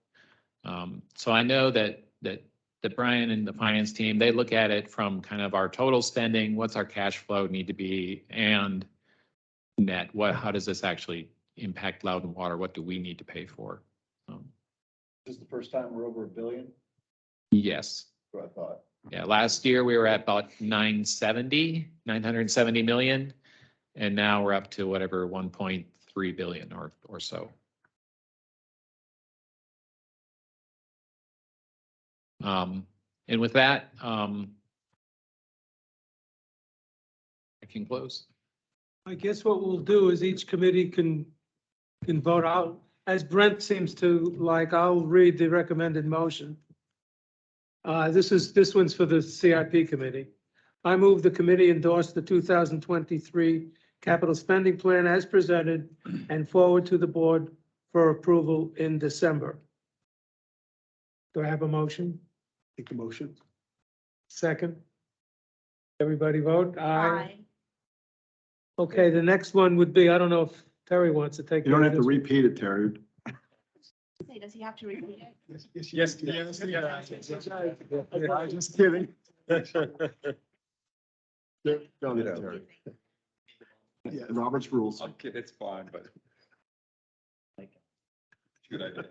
So I know that Brian and the finance team, they look at it from kind of our total spending, what's our cash flow need to be, and net, how does this actually impact Loudon Water? What do we need to pay for? This is the first time we're over $1 billion? Yes. That's what I thought. Yeah, last year we were at about 970 million, and now we're up to whatever 1.3 billion or so. And with that, I can close. I guess what we'll do is each committee can vote out. As Brent seems to like, I'll read the recommended motion. This one's for the CIP committee. I move the committee endorse the 2023 capital spending plan as presented and forward to the board for approval in December. Do I have a motion? Take the motion. Second? Everybody vote? Aye. Okay, the next one would be, I don't know if Terry wants to take. You don't care have of to this one. repeat it, Terry. Say, does he have to repeat it? Yes, I'm just kidding. Go ahead, Terry. Yeah, Robert's rules. I'm kidding, it's fine, but. Good idea.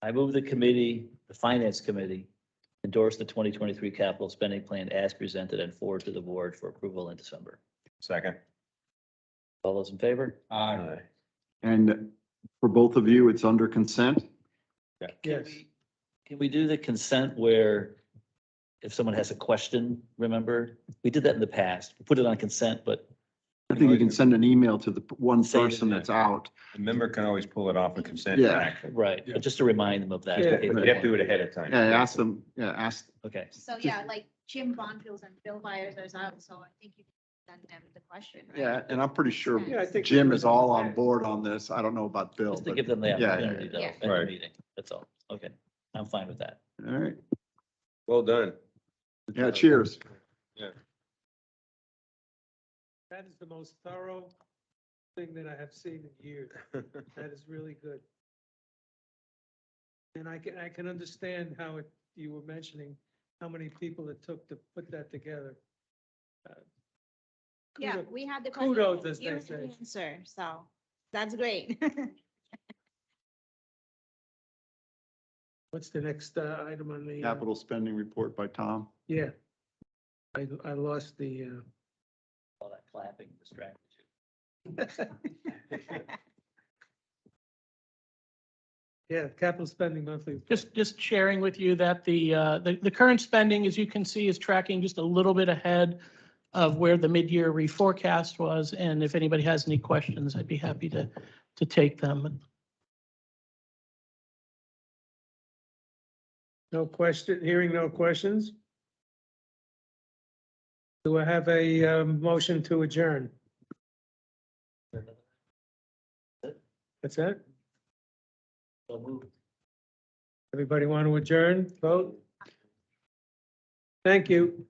I move the committee, the finance committee, endorse the 2023 capital spending plan as presented and forward to the board for approval in December. Second. All those in favor? Aye. And for both of you, it's under consent? Yes. Can we do the consent where if someone has a question, remember, we did that in the past, we put it on consent, but I think you can send an email to the one Say it person again. that's out. The member can always pull it off a consent. Yeah. action. right, but just to remind them of that. Yeah. if they You have to do want. it ahead of time. Yeah, ask them, ask, Okay, So yeah, like Jim Bonfield and Bill Myers are out, so I think you can send them the question, right? yeah, and I'm pretty sure Yeah, I think. Jim is all on board on this. I don't know about Bill, just to but, give them the yeah, opportunity though, yeah. at the Right. meeting, that's all. Okay, I'm fine with that. all right. Well done. Yeah, cheers. That is the most thorough thing that I have seen in years. That is really good. And I can understand how it, you were mentioning how many people it took to put that together. Yeah, Kudos- we had the kudos, question. as they Here's say. the answer, so that's great. What's the next item on the? Capital spending report by Tom. Yeah. I lost the, All that clapping distracted you. yeah, capital spending monthly. Just sharing with you that the current spending, as you can see, is tracking just a little bit ahead of where the mid-year reforecast was. And if anybody has any questions, I'd be happy to take them. No question, hearing no questions? Do I have a motion to adjourn? That's it? So moved. Everybody want to adjourn? Vote? Thank you.